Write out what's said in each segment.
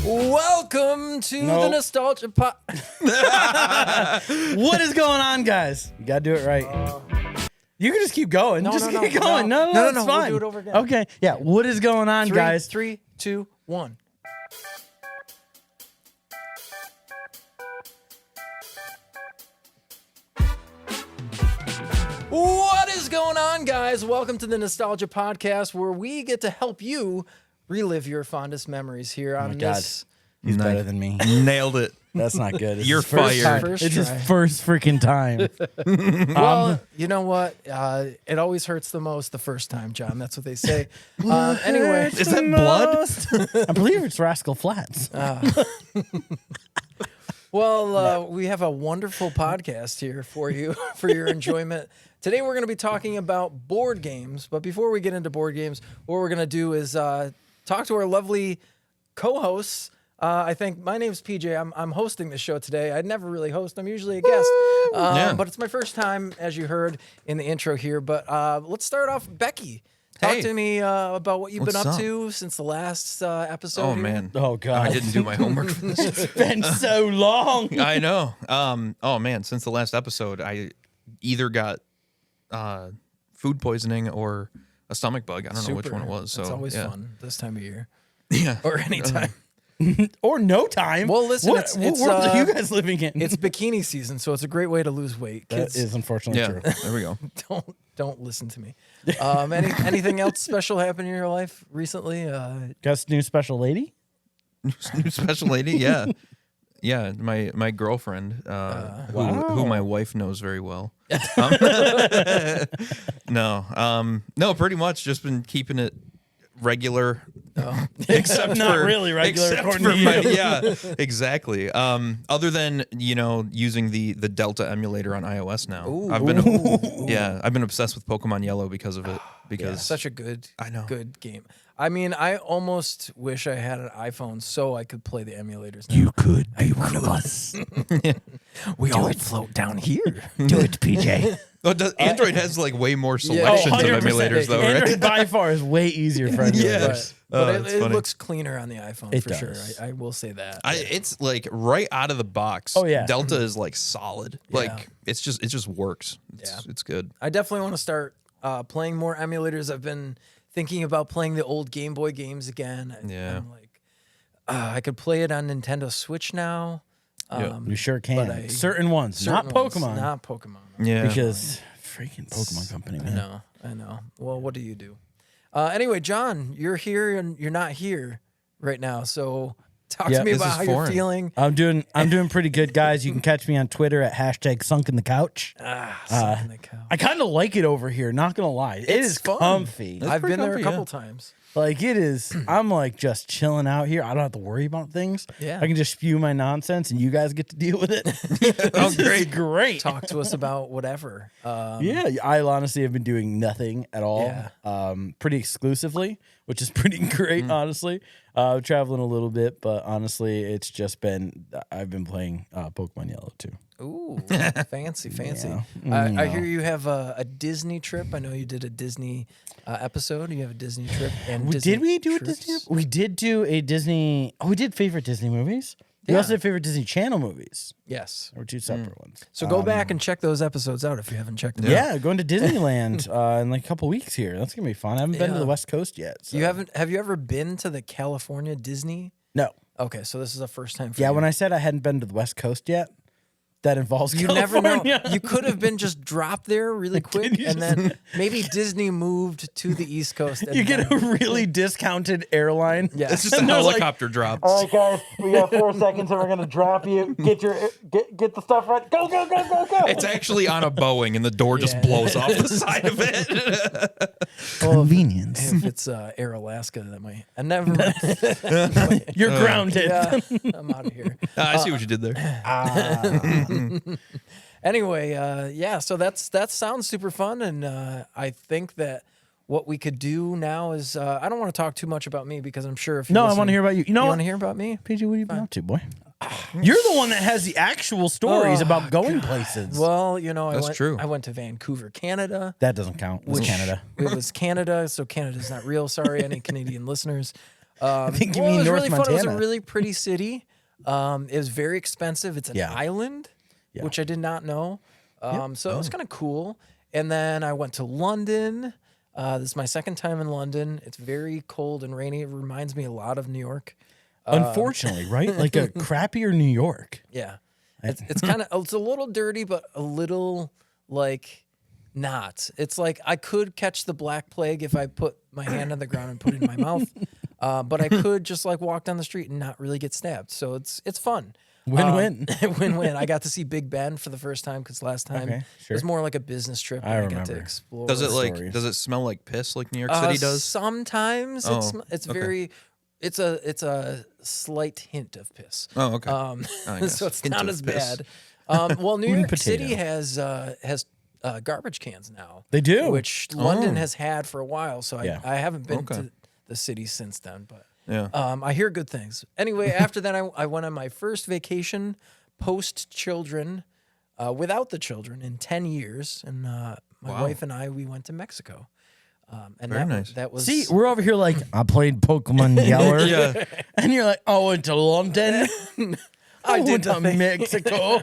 Welcome to the Nostalgia Pod. What is going on, guys? You gotta do it right. You can just keep going. No, just no, keep no, going. no. No, No, it's no, fine. we'll do it over again. Okay. Yeah. What is going on, guys? 3, 2, 1. What is going on, guys? Welcome to the Nostalgia Podcast, where we get to help you relive your fondest memories here on this. He's better than me. Nailed it. That's not good. You're fired. It's his first freaking time. Well, you know what? It always hurts the most the first time, John. That's what they say. Anyway. Is that blood? I believe it's Rascal Flatts. Well, we have a wonderful podcast here for you, for your enjoyment. Today we're going to be talking about board games. But before we get into board games, what we're going to do is talk to our lovely co-hosts. I think my name's PJ. I'm hosting the show today. I'd never really host. I'm usually a guest. But it's my first time, as you heard in the intro here. But let's start off. Becky, talk to me about what you've been up to since the last episode. Oh, here. man. Oh, God. I didn't do my homework for this. It's been so long. I know. Oh, man. Since the last episode, I either got food poisoning or a stomach bug. I don't know which one it was. So it's always fun this time of year. Yeah. Or anytime. Or no time. Well, listen, what world are you guys living in? It's bikini season, so it's a great way to lose weight. That Kids, is unfortunately true. There we go. don't listen to me. Anything else special happened in your life recently? Got a new special lady? New special lady? Yeah. Yeah. My girlfriend, who my wife knows very well. No, pretty much just been keeping it regular. Except Not for, really regular, except according for to you. yeah, exactly. Other than using the Delta emulator on iOS now. Ooh. I've been obsessed with Pokemon Yellow because of it. Because Such a good game. I mean, I almost wish I had an iPhone so I could play the emulators now. You could be one of us. We all float down here. Do it, PJ. Android has like way more selections of 100%. emulators though, right? Android by far is way easier for emulators. But it's it funny. looks cleaner on the iPhone It for does. sure. I will say that. It's like right out of the box. Oh, yeah. Delta is like solid. Yeah. Like it just works. It's good. I definitely want to start playing more emulators. I've been thinking about playing the old Game Boy games again. I'm like, I could play it on Nintendo Switch now. You sure can. Certain ones, Certain not ones, Pokemon. Not Pokemon. Yeah. Because freaking Pokemon Company, man. I know. Well, what do you do? Anyway, John, you're here and you're not here right now. So talk to me this about is how foreign. you're feeling. I'm doing pretty good, guys. You can catch me on Twitter at #SunkInTheCouch. Sunk in the couch. I kind of like it over here, not gonna lie. It is fun. comfy. I've been there a comfy, couple yeah. times. Like it is. I'm like just chilling out here. I don't have to worry about things. Yeah. I can just spew my nonsense and you guys get to deal with it. Oh, Great. Great. Talk to us about whatever. Yeah, I honestly have been doing nothing at all. Yeah. Pretty exclusively, which is pretty great, honestly. Traveling a little bit, but honestly, it's just been, I've been playing Pokemon Yellow too. Ooh, fancy. Yeah. I hear you have a Disney trip. I know you did a Disney episode. You have a Disney trip. And Disney Did we do a trips. Disney? We did do a Disney. Oh, we did favorite Disney movies. We Yeah. also did favorite Disney Channel movies. Yes. Or two separate ones. So go back and check those episodes out if you haven't checked them out. Yeah, going to Disneyland in like a couple weeks here. That's gonna be fun. I haven't been to Yeah. the West Coast yet. So. You haven't? Have you ever been to the California Disney? No. Okay, so this is the first time for Yeah, you. when I said I hadn't been to the West Coast yet, that involves You never California. know. You could have been just dropped there really quick, and then maybe Disney moved to the East Coast. And You get then- a really discounted airline. Yeah. It's just a And they're like, helicopter drop. all right, guys, we got 4 seconds and we're gonna drop you. Get the stuff right. Go. It's actually on a Boeing and the door just blows off the side of it. Convenience. If it's Air Alaska, that might. I never mind. You're grounded. Yeah, I'm out of here. I see what you did there. Anyway, so that sounds super fun, and I think that what we could do now is I don't want to talk too much about me because I'm sure if No, I want to hear about you. You know you what? want to hear about me? PJ, what have you been up to, boy? You're the one that has the actual stories about going places. Well, That's true. I went to Vancouver, Canada. That doesn't count. It was Canada. It was Canada, so Canada's not real. Sorry, any Canadian listeners. I think you Well, it mean was North really fun. It was a Montana. really pretty city. It was very expensive. It's an Yeah. island, Yeah. which I did not know. So it was kind of cool. And then I went to London. This is my second time in London. It's very cold and rainy. It reminds me a lot of New York. Unfortunately, right? Like a crappier New York. Yeah. It's kind of, it's a little dirty, but a little like not. It's like I could catch the Black Plague if I put my hand on the ground and put it in my mouth. But I could just like walk down the street and not really get stabbed. So it's fun. Win-win. Win-win. I got to see Big Ben for the first time because last time Okay, it sure. was more like a business trip. I And I got to remember. explore. Does it stories. does it smell like piss like New York City does? Sometimes it's okay. very. It's a slight hint of piss. Oh, okay. Yes. So it's Hint not of as piss. bad. Well, New Wooden York potato. City has garbage cans now. They do. Which London has had for a while. So Yeah. I haven't been Okay. to the city since then, but Yeah. I hear good things. Anyway, after that, I went on my first vacation post children, without the children in 10 years, and my Wow. wife and we went to Mexico. And Very that, nice. that was See, we're over here like, I played Pokemon Yeller. Yeah. And you're like, I went to London. I did went to nothing. Mexico.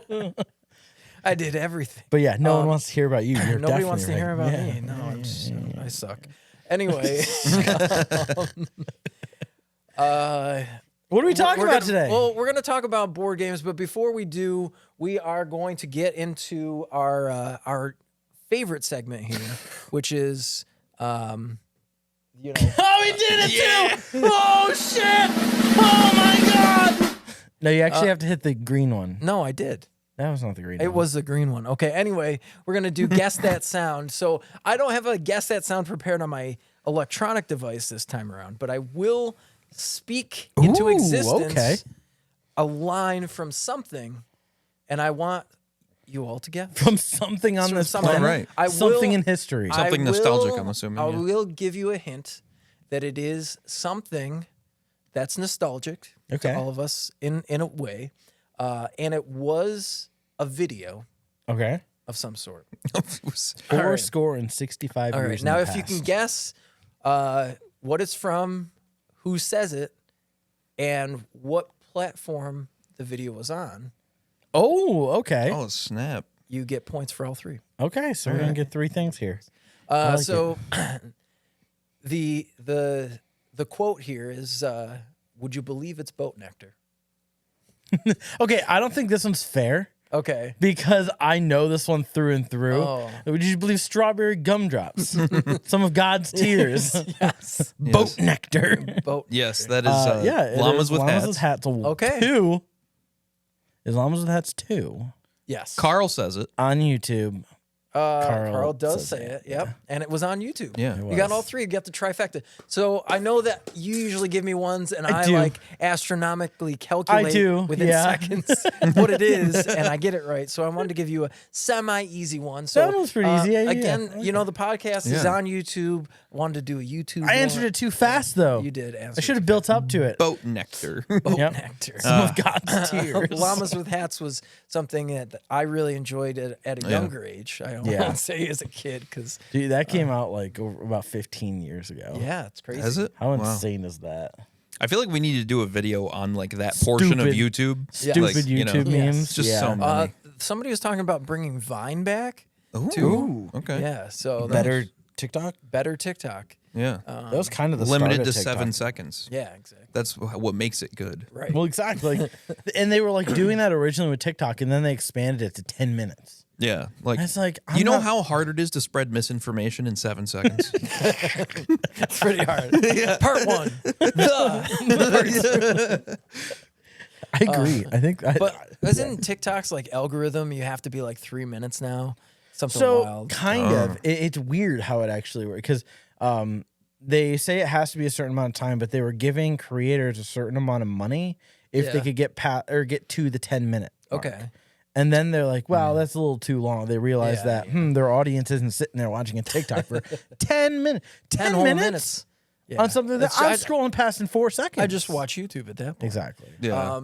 I did everything. But yeah, no one wants to hear about you. You're Nobody wants to definitely hear right. about Yeah. me. No, I suck. Anyway, What are we talking we're about gonna- today? Well, we're going to talk about board games, but before we do, we are going to get into our favorite segment here, which is, oh, we did it too! Oh, shit! Oh, my God! No, you actually have to hit the green one. no, I did. That was not the green It one. was the green one. Okay. Anyway, we're gonna do guess that sound. So I don't have a guess that sound prepared on my electronic device this time around, but I will speak into Ooh, existence okay. a line from something, and I want you all to guess. From something on From this something. planet. Right. I Something will- in history. I Something nostalgic, I'm assuming, I yeah. will give you a hint that it is something that's nostalgic Okay. to all of us in a way, and it was a video Okay. of some sort. Four right. score and 65 All years right. in Now, the if you can past. guess what it's from, who says it, and what platform the video was on, Oh, okay. Oh, snap. you get points for all three. Okay, so we're going to get three things here. So the quote here is, "Would you believe it's boat nectar?" Okay, I don't think this one's fair Okay. because I know this one through and through. Oh. Would you believe strawberry gumdrops? Some of God's tears. Yes. Boat nectar. Boat. Yes, that is Yeah, it llamas is with llamas hats. with hats. Okay. Two. Is llamas with hats two Yes. Carl says it. on YouTube? Carl does says say it, it. Yep. And it was on YouTube. Yeah. You got all three. You got the trifecta. So I know that you usually give me ones, and I do. like astronomically calculate do, within yeah. seconds what it is, and I get it right. So I wanted to give you a semi-easy one. So That one's pretty easy. Yeah, yeah, again, yeah. you know the podcast is Yeah. on YouTube. Wanted to do a YouTube. I answered one. it too fast, though. You did answer. I should have built up to it. Boat nectar. Boat Yep. nectar. Some of God's tears. Llamas with hats was something that I really enjoyed at a younger age. I don't Yeah. want to say as a kid because Dude, that came out like over about 15 years ago. yeah, it's crazy. Has it? How Wow. insane is that? I feel like we need to do a video on like that portion of Stupid- YouTube. Stupid Like, you know, YouTube memes. It's just yeah. so many. Somebody was talking about bringing Vine back. Ooh, okay. Yeah, so Better TikTok? better TikTok. Yeah. That was kind of the Limited start to of TikTok. 7 seconds. Yeah, exactly. That's what makes it good. Right. Well, exactly. And they were like doing that originally with TikTok, and then they expanded it to 10 minutes. Yeah. Like, And it's like, you know how hard it is to spread misinformation in 7 seconds? It's pretty hard. Part one. I agree. I think. But isn't TikTok's like algorithm? You have to be like 3 minutes now. Something so wild. kind of. It's weird how it actually works because they say it has to be a certain amount of time, but they were giving creators a certain amount of money if they Yeah. could get to the 10-minute. Okay. And then they're like, wow, that's a little too long. They realize Yeah, that their audience isn't sitting there watching a TikTok for 10 minutes. 10 whole minutes. Yeah. On something that That's- I'm I- scrolling past in 4 seconds. I just watch YouTube at that point. Exactly. Yeah.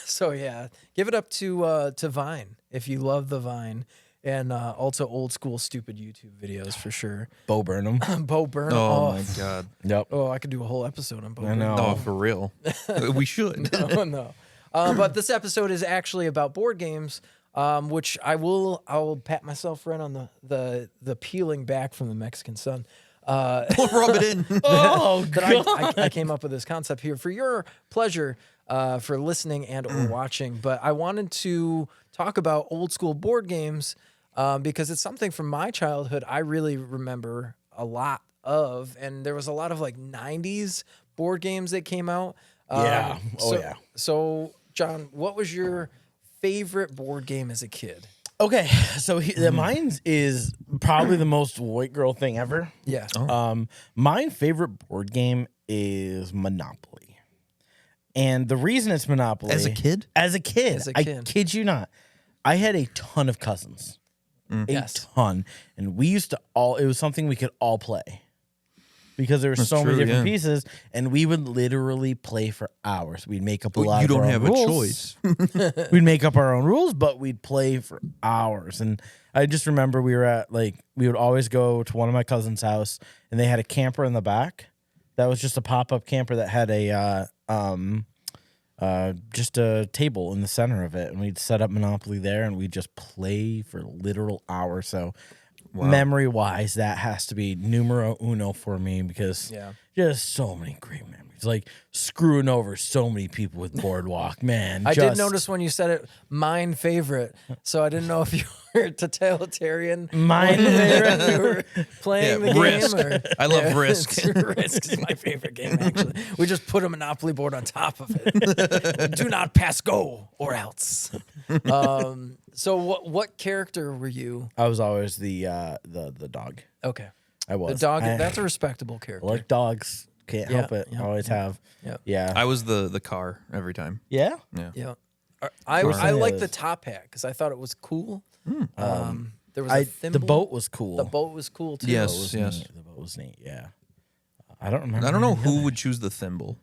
So yeah, give it up to Vine if you love the Vine. and also old school stupid YouTube videos for sure. Bo Burnham. Bo Burnham. Oh my god. Yep. Oh, I could do a whole episode on Bo I Burnham. know. Oh, for real. We should. No. But this episode is actually about board games, which I'll pat myself right on the peeling back from the Mexican sun. Rub it in. Oh, That I came up with this concept here for your pleasure, for listening and or watching. But I wanted to talk about old school board games because it's something from my childhood I really remember a lot of, and there was a lot of like 90s board games that came out. Yeah. So, John, what was your favorite board game as a kid? Okay, so mine is probably the most white girl thing ever. Yeah. My favorite board game is Monopoly. And the reason it's Monopoly... As a kid? As a kid. As a I kid. kid you not. I had a ton of cousins. Yes. Ton. And we used to it was something we could all play. Because there were so many true, different yeah. pieces, and we would literally play for hours. We'd make up a lot You of don't our have own a rules. choice. We'd make up our own rules, but we'd play for hours. And I just remember we would always go to one of my cousin's house, and they had a camper in the back. That was just a pop-up camper that had just a table in the center of it, and we'd set up Monopoly there, and we'd just play for literal hours. So memory-wise, that has to be numero uno for me because just so many great memories. Like screwing over so many people with Boardwalk, man. I did notice when you said it, mine favorite. So I didn't know if you were totalitarian. Mine favorite. When you were playing the Risk. game. Or, I love Risk. Risk is my favorite game, actually. We just put a Monopoly board on top of it. Do not pass go or else. So what character were you? I was always the dog. Okay. I was. The dog, that's a respectable character. I like dogs. Can't help it. Always have. Yeah. Yeah. I was the car every time. Yeah? Yeah. I like the top hat because I thought it was cool. There was a thimble. The boat was cool. The boat was cool too. Yes, yes. Neat. The boat was neat. Yeah. I don't remember. I don't know who would choose the thimble.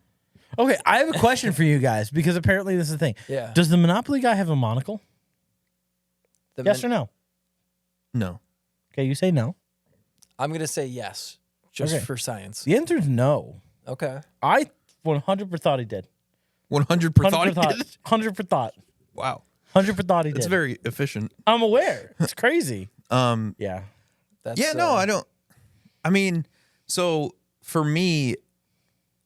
Okay, I have a question for you guys because apparently this is the thing. Yeah. Does the Monopoly guy have a monocle? Yes or no? No. Okay, you say no. I'm gonna say yes, just Okay. for science. The answer is no. Okay. I 100% thought he did. 100% thought he did. 100% thought. Wow. 100% thought he did. It's very efficient. I'm aware. It's crazy. Yeah. That's, Yeah, no, I don't. I mean, so for me,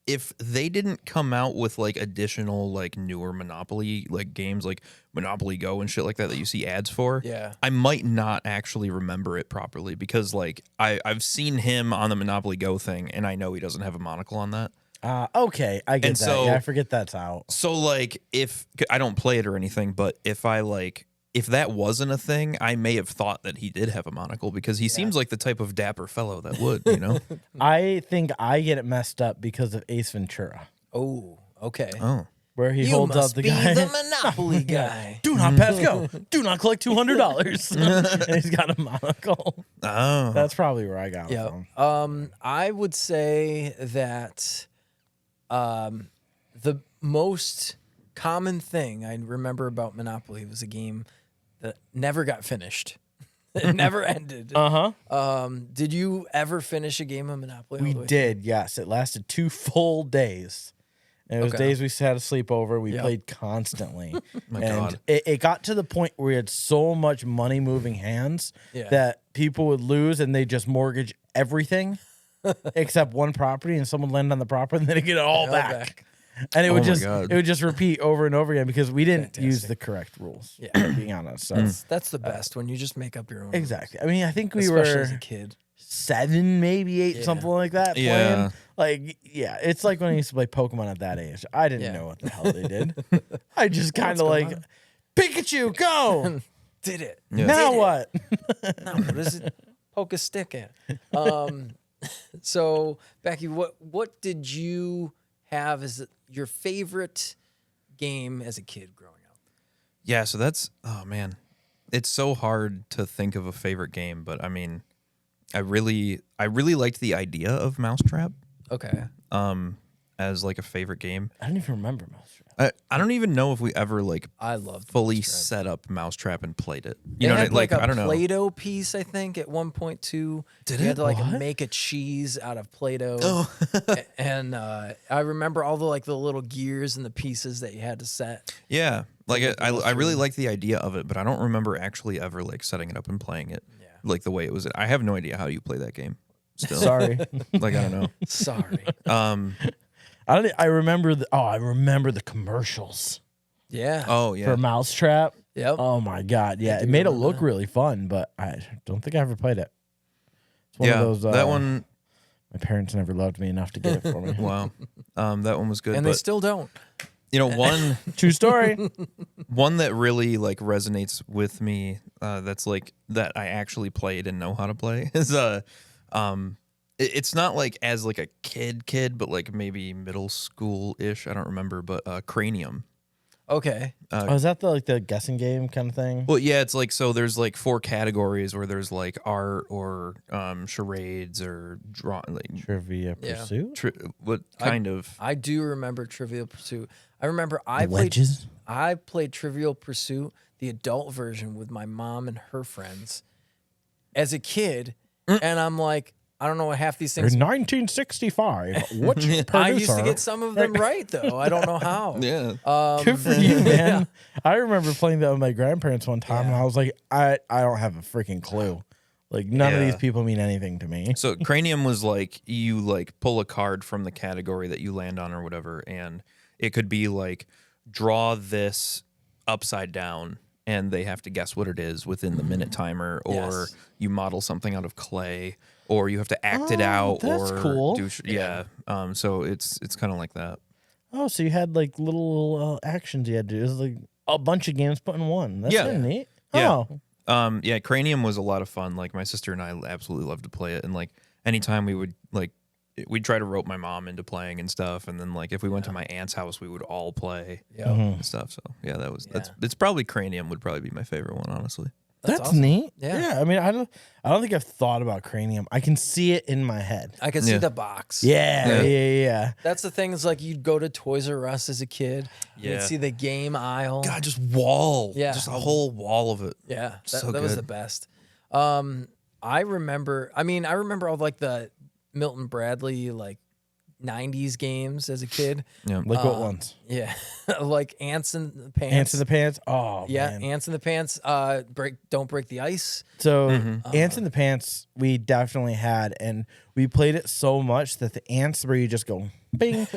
if they didn't come out with like additional like newer Monopoly like games like Monopoly Go and shit like that you see ads for, Yeah. I might not actually remember it properly because like I've seen him on the Monopoly Go thing and I know he doesn't have a monocle on that. Okay, I get And that. so- Yeah, I forget that's out. So like if I don't play it or anything, but if that wasn't a thing, I may have thought that he did have a monocle because he seems like the type of dapper fellow that would, you know? I think I get it messed up because of Ace Ventura, Oh, okay. Oh. where he You holds must up the be guy. the Monopoly guy. Do not pass go. Do not collect $200. And he's got a monocle. Oh. That's probably where I got it Yeah. from. I would say that the most common thing I remember about Monopoly was a game that never got finished. It never ended. Did you ever finish a game of Monopoly? all We the way did, yes. It lasted 2 full days. And it was Okay. days we had a sleepover. We Yep. played constantly. My and God. It got to the point where we had so much money moving hands Yeah. that people would lose and they just mortgage everything except one property, and someone land on the property and then they get it all back. And it would my God. just repeat over and over again because we didn't use the correct rules. Yeah. Being honest. So That's the best when you just make up your own. exactly. I mean, I think we Especially were as a kid. 7, maybe 8, Yeah. something like that. Yeah. Playing. Like, yeah, it's like when I used to play Pokemon at that age. I didn't Yeah. know what the hell they did. I just kind of going like, on? Pikachu, go. Did it? Yeah. Now what? No, what is it? Poke a stick at. So Becky, what did you have as your favorite game as a kid growing up? Yeah, so that's oh man. It's so hard to think of a favorite game, but I mean, I really liked the idea of Mousetrap Okay. as like a favorite game. I don't even remember Mousetrap. I don't even know if we ever like I loved fully Mousetrap. set up Mousetrap and played it. They You know, had like a I don't know. Play-Doh piece, I think, at 1.2. Did you it? had to like What? make a cheese out of Play-Doh. Oh. And I remember all the little gears and the pieces that you had to set. Yeah, like Like I really through. like the idea of it, but I don't remember actually ever like setting it up and playing it. Yeah. Like the way it was. I have no idea how you play that game. Still, Sorry. like I don't know. Sorry. I remember the commercials Yeah. Oh yeah. for Mousetrap. Yep. Oh my god, yeah, do it made it remember look that. really fun, but I don't think I ever played it. It's one Yeah, of those. that one. My parents never loved me enough to get it for me. Wow, that one was good. and but they still don't. one True story. one that really like resonates with me. That's like that I actually played and know how to play is it's not like as like a kid, but like maybe middle school ish. I don't remember, but Cranium. Okay. Oh, is that the guessing game kind of thing? Well, yeah, it's like so. There's like 4 categories where there's like art or charades or draw like Trivia Yeah. Pursuit. what kind of I do remember Trivial Pursuit. I remember I Wedges? played Trivial Pursuit, the adult version, with my mom and her friends as a kid, and I'm like, I don't know what half these In things. 1965, which producer? I used to get some of them right though. I don't know how. yeah. Good for you, man. I remember playing that with my grandparents one time, and Yeah. I was like, I don't have a freaking clue. Like none of Yeah. these people mean anything to me. So Cranium was like you like pull a card from the category that you land on or whatever, and it could be like draw this upside down, and they have to guess what it is within the minute timer, or Yes. you model something out of clay, or you have to act it Oh, out. that's or cool. do yeah. So it's kind of like that. Oh, so you had like little actions you had to do. It was like a bunch of games put in one. That's Yeah. kinda neat. Yeah. Oh, Yeah, Cranium was a lot of fun. Like my sister and I absolutely loved to play it, and like anytime we would like we'd try to rope my mom into playing and stuff, and then like if we went to my aunt's house, we would all play Yep. and stuff. So yeah, that's Yeah. it's probably Cranium would probably be my favorite one, honestly. That's that's awesome. neat. Yeah. I mean, I don't think I've thought about Cranium. I can see it in my head. I could see Yeah. the box. Yeah. That's the thing. Is like you'd go to Toys R Us as a kid. Yeah. You'd see the game aisle. God, just wall, Yeah. just a whole wall of it. Yeah, that, So that was good. the best. I remember all like the Milton Bradley like 90s games as a kid. Yeah, Like what ones? Yeah, like Ants in the Pants. Ants in the Pants. Oh, yeah, man. Ants in the Pants. Don't break the ice. So Mm-hmm. Ants in the Pants, we definitely had, and we played it so much that the ants where you just go bing,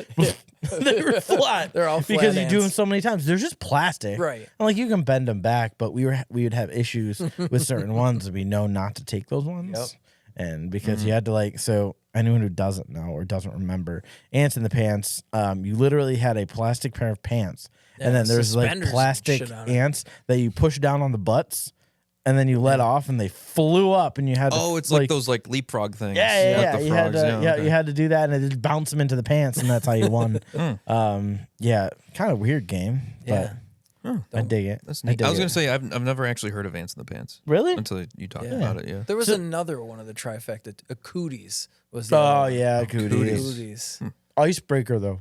they were flat. They're all flat because you do them ants. so many times. They're just plastic, Right. And like you can bend them back, but we would have issues with certain ones, and we know not to take those ones. Yep. And because you had to like, so anyone who doesn't know or doesn't remember, Ants in the Pants, you literally had a plastic pair of pants, and then there's like suspenders and plastic shit on it. ants that you push down on the butts, and then you let off, and they flew up, and you had to. Oh, it's like those like leapfrog things. Yeah. Like the You had frogs. to, okay. you had to do that, and it just bounce them into the pants, and that's how you won. Yeah, kind of weird game, Yeah. but I dig it. That's I neat. dig I was gonna it. say I've never actually heard of Ants in the Pants Really? until you talked Yeah. about it. Yeah. There was another one of the trifecta. Cooties was the Oh other one. yeah, cooties. Cooties. Icebreaker though.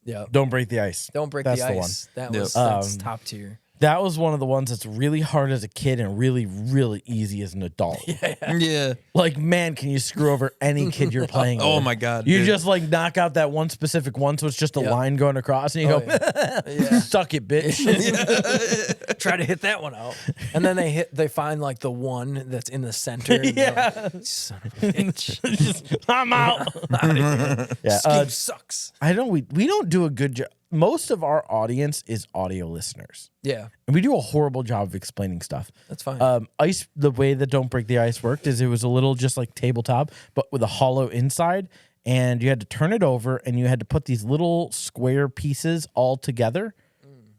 Yeah. Don't break the ice. Don't break That's the the one. ice. That Yep. was that's top tier. That was one of the ones that's really hard as a kid and really, really easy as an adult. Yeah. Like, man, can you screw over any kid you're playing Oh with? my God. You dude. just like knock out that one specific one, so it's just a Yep. line going across, and you Oh, go, Yeah. "Suck it, bitch." Try to hit that one out, and then they find like the one that's in the center. And they're like, son of a bitch. I'm out. Yeah, Scheme sucks. I don't. We don't do a good job. Most of our audience is audio listeners, Yeah, and we do a horrible job of explaining stuff. that's fine. Ice. The way that Don't Break the Ice worked is it was a little just like tabletop, but with a hollow inside, and you had to turn it over, and you had to put these little square pieces all together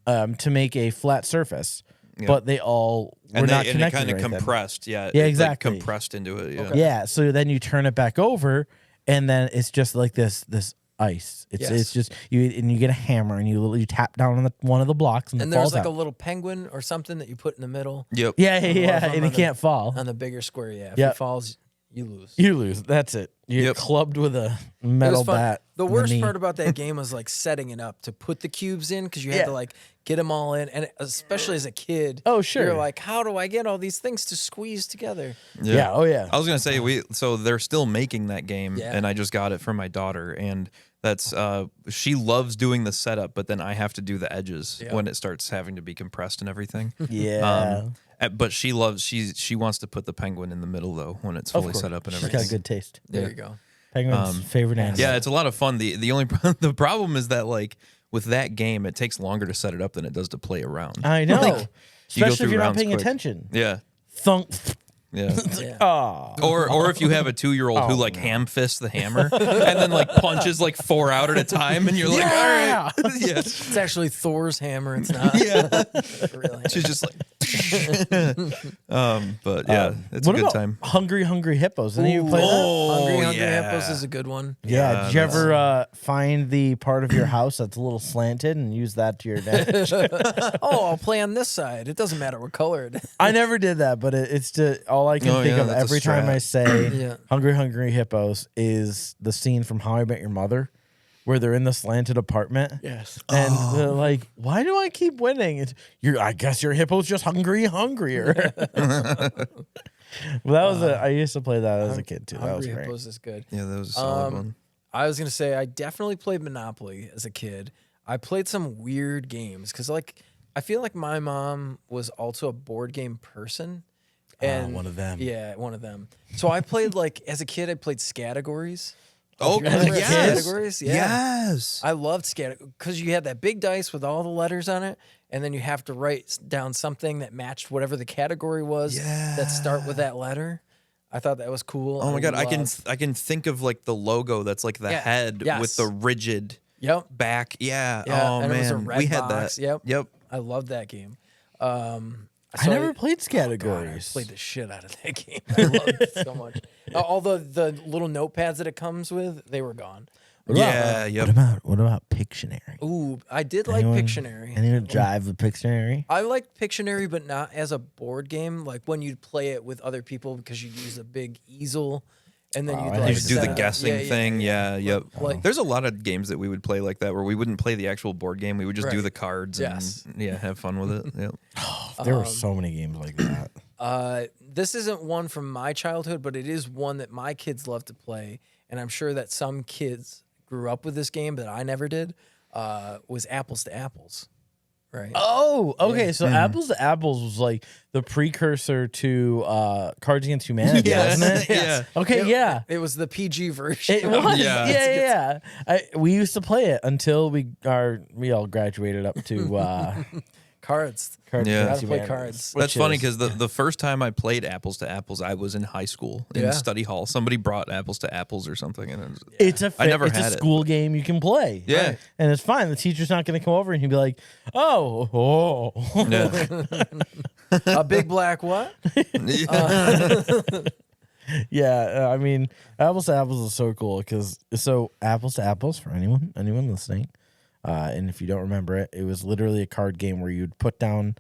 to make a flat surface. But they all were and not it connected. kind of right then. compressed. Yeah. Yeah, it, like, exactly. compressed into it. Yeah. Okay. Yeah, so then you turn it back over, and then it's just like this ice. It's Yes. just you get a hammer and you tap down on one of the blocks and and it falls there's like out. a little penguin or something that you put in the middle Yep. yeah, of them and on it can't fall. on the bigger square. Yeah, if Yep. it falls, you lose. You lose. That's it. You get clubbed with a metal bat. The worst part about that game was like setting it up to put the cubes in because you had to like get them all in, and especially as a kid. Oh, sure. You're like, how do I get all these things to squeeze together? Yeah. Oh, yeah. I was gonna say so they're still making that game, and I just got it for my daughter, and that's she loves doing the setup, but then I have to do the edges when it starts having to be compressed and everything. Yeah. But she wants to put the penguin in the middle though when it's fully set up and everything. She's got good taste. There you go. Penguin's favorite animal. Yeah, it's a lot of fun. The only the problem is that like with that game, it takes longer to set it up than it does to play around. I know, Like, especially if you're not rounds paying quick. attention. Yeah. Thunk. Yeah. Oh. Or if you have a 2-year-old who like ham fists the hammer and then like punches like 4 out at a time, and you're like, all right, yeah. It's actually Thor's hammer. It's not. Really. She's just like, but yeah, it's a What good about time. Hungry Hippos? Any of you play that? Hungry Hippos is a good one. Yeah. Did you ever find the part of your house that's a little slanted and use that to your advantage? I'll play on this side. It doesn't matter what color it is. I never did that, but it's just all I can think of that's a every time I strat. say Hungry Hippos is the scene from How I Met Your Mother where they're in the slanted apartment. Yes. And they're like, why do I keep winning? I guess your hippo's just hungrier. Well, that was I used to play that as a kid too. That was Hungry great. Hippos is good. Yeah, that was a solid one. I was going to say I definitely played Monopoly as a kid. I played some weird games because like I feel like my mom was also a board game person. And one of them. Yeah, one of them. So I played like as a kid I played Categories. Oh, yes. Categories? Yeah. Yes. I loved because you had that big dice with all the letters on it, and then you have to write down something that matched whatever the category was that start with that letter. I thought that was cool. Oh my god, I can think of like the logo that's like the head with the rigid back. Yeah. Oh and man, it was a red we had box. that. Yep. I loved that game. I never played Categories. I played the shit out of that game. I loved it so much. All the little notepads that it comes with, they were gone. Yeah, yep. What about Pictionary? Ooh, I did like Pictionary. Anyone drive with Pictionary? I liked Pictionary, but not as a board game. Like when you'd play it with other people because you'd use a big easel. And then you'd like do the guessing thing. Yeah, yep. There's a lot of games that we would play like that where we wouldn't play the actual board game. We would just do the cards and have fun with it. Yep. There were so many games like that. This isn't one from my childhood, but it is one that my kids love to play. And I'm sure that some kids grew up with this game that I never did, was Apples to Apples. Right. Oh, okay. So Apples to Apples was like the precursor to Cards Against Humanity, wasn't it? Yes. Okay, yeah. It was the PG version. It was. Yeah. We used to play it until we all graduated up to Cards. Cards Yeah. Against Gotta play Humanity, cards. That's which funny is- because the first time I played Apples to Apples, I was in high school in study hall. Somebody brought Apples to Apples or something, and it's a never had it. school game you can play. Yeah. Right? And it's fine. The teacher's not going to come over and he'd be like, "Oh, yeah. A big black what? yeah." I mean, Apples to Apples is so cool because Apples to Apples for anyone listening. And if you don't remember it, it was literally a card game where you'd put down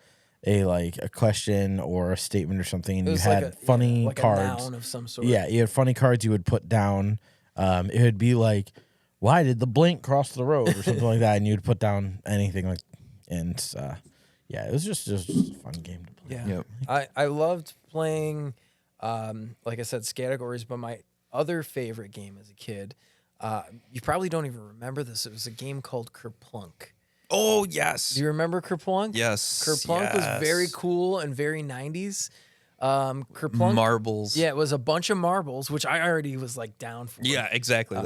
a question or a statement or something, and you had funny cards. A noun of some sort. Yeah, you had funny cards you would put down. It would be like, "Why did the blink cross the road?" or something like that, and you'd put down anything like, and it was just a fun game to play. Yeah. Yep. I loved playing, like I said, Categories, but my other favorite game as a kid. You probably don't even remember this. It was a game called Kerplunk. Oh yes. Do you remember Kerplunk? Yes. Kerplunk was very cool and very 90s. Kerplunk. Marbles. Yeah, it was a bunch of marbles, which I already was like down for. Yeah, exactly.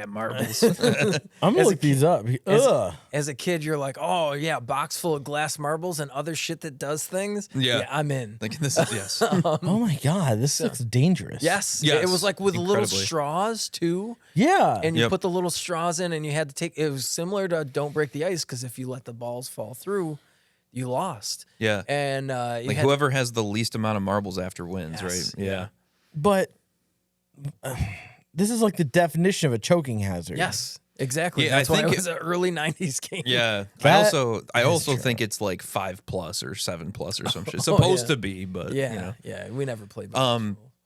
Marbles. I'm gonna look these up. As a kid, you're like, oh yeah, box full of glass marbles and other shit that does things. Yeah, I'm in. Like this is yes. Oh my god, this looks dangerous. Yes. It was like with little straws too. Yeah, and you put the little straws in, and you had to take. It was similar to Don't Break the Ice because if you let the balls fall through, you lost. Yeah, and like whoever has the least amount of marbles after wins, right? Yeah, but. This is like the definition of a choking hazard. Yes, exactly. Yeah, That's I think why it was an early 90s game. Yeah. I also think it's like 5+ or 7+ or some shit. It's supposed to be, but yeah, we never played.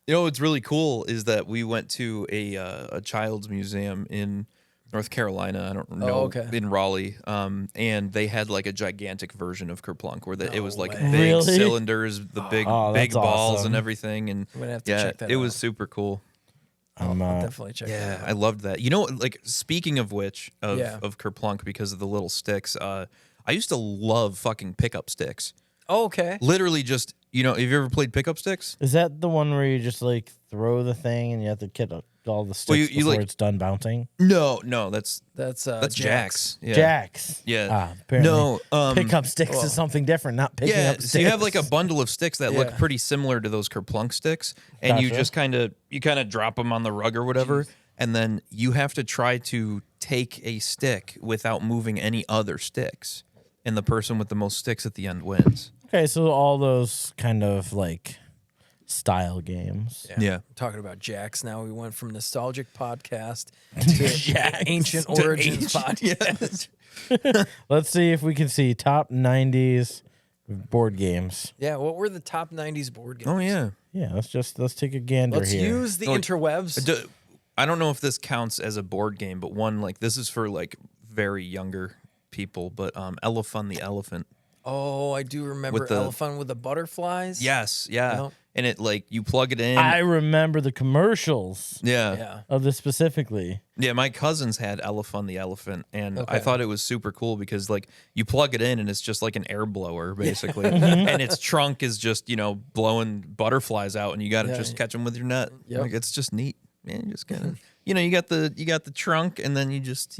You know what's really cool is that we went to a child's museum in North Carolina. I don't know, in Raleigh, and they had like a gigantic version of Kerplunk where it was like big cylinders, the big balls awesome. and everything, and I'm gonna have to check that it out. was super cool. I'll definitely check that out. I loved that. You know, like speaking of which of Kerplunk, because of the little sticks, I used to love fucking pickup sticks. Oh, okay. Literally just, you know, have you ever played pickup sticks? Is that the one where you just like throw the thing and you have to get all the sticks you before like, it's done bouncing? No, that's Jax. Yeah. Jax. Yeah. Apparently pickup sticks is something different, not picking up sticks. So you have like a bundle of sticks that look pretty similar to those Kerplunk sticks, and you just kind of drop them on the rug or whatever, and then you have to try to take a stick without moving any other sticks, and the person with the most sticks at the end wins. Okay, so all those kind of like style games. Yeah. Talking about Jax now, we went from nostalgic podcast to ancient origins podcast. Let's see if we can see top 90s board games. Yeah, what were the top 90s board games? Oh yeah. Yeah, let's take a gander Let's here. use the interwebs. I don't know if this counts as a board game, but one like this is for like very younger people. But Elefun the Elephant. Oh, I do remember Elefun with the butterflies. Yes, yeah. Yep. And it like you plug it in. I remember the commercials. Yeah. Of this specifically. Yeah, my cousins had Elefun the Elephant, and I thought it was super cool because like you plug it in and it's just like an air blower basically, and its trunk is just blowing butterflies out, and you got to just catch them with your net. Yep. Like it's just neat, man. You just kind of you got the trunk, and then you just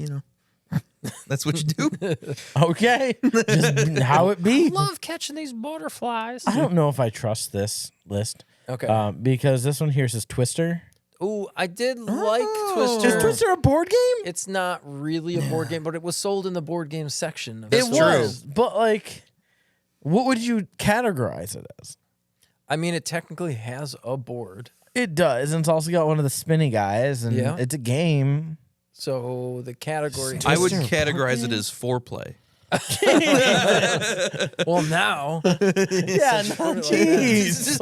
that's what you do. Okay, just how it be. Love catching these butterflies. I don't know if I trust this list. Okay. Because this one here says Twister. Ooh, I did like Twister. Is Twister a board game? It's not really a board game, but it was sold in the board game section. Of It the was, store. but like, what would you categorize it as? I mean, it technically has a board. It does, and it's also got one of the spinny guys, and it's a game. So the category... I would categorize it as foreplay. Well, now... Yeah, no, jeez.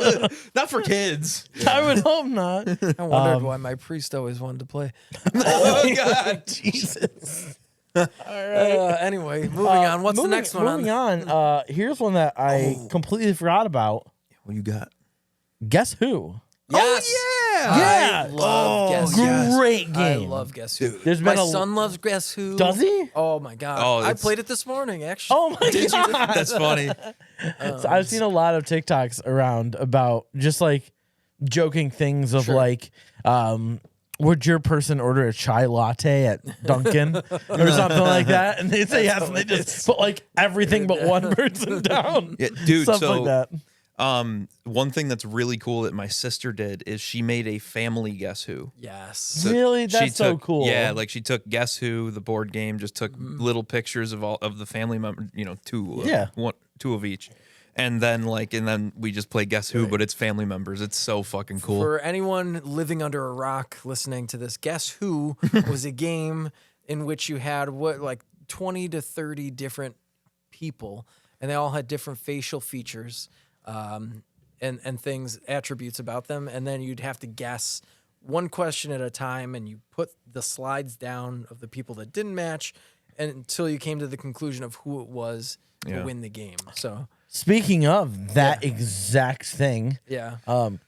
Not for kids. I would hope not. I wondered why my priest always wanted to play. Oh, God. Jesus. Anyway, moving on. What's the next one? Moving on. Here's one that I completely forgot about. What you got? Guess Who? Yes. Oh, Yeah. I love Guess Who. Great game. I love Guess Who. There's My been son loves Guess Who. Does he? Oh, my God. Oh, I played it this morning, actually. Oh my god. That's funny. So I've seen a lot of TikToks around about just like joking things of like, would your person order a chai latte at Dunkin' or something like that? And they say yes, and they just put like everything but one person down. Yeah, dude. Stuff So like that. one thing that's really cool that my sister did is she made a family Guess Who. Yes. Really? She That's so took- cool. Yeah, like she took Guess Who, the board game, just took little pictures of all of the family members, two of each. And then we just play Guess Who, but it's family members. It's so fucking cool. For anyone living under a rock listening to this, Guess Who was a game in which you had 20 to 30 different people, and they all had different facial features and things, attributes about them, and then you'd have to guess one question at a time, and you put the slides down of the people that didn't match until you came to the conclusion of who it was to win the game. So Speaking of that exact thing, yeah.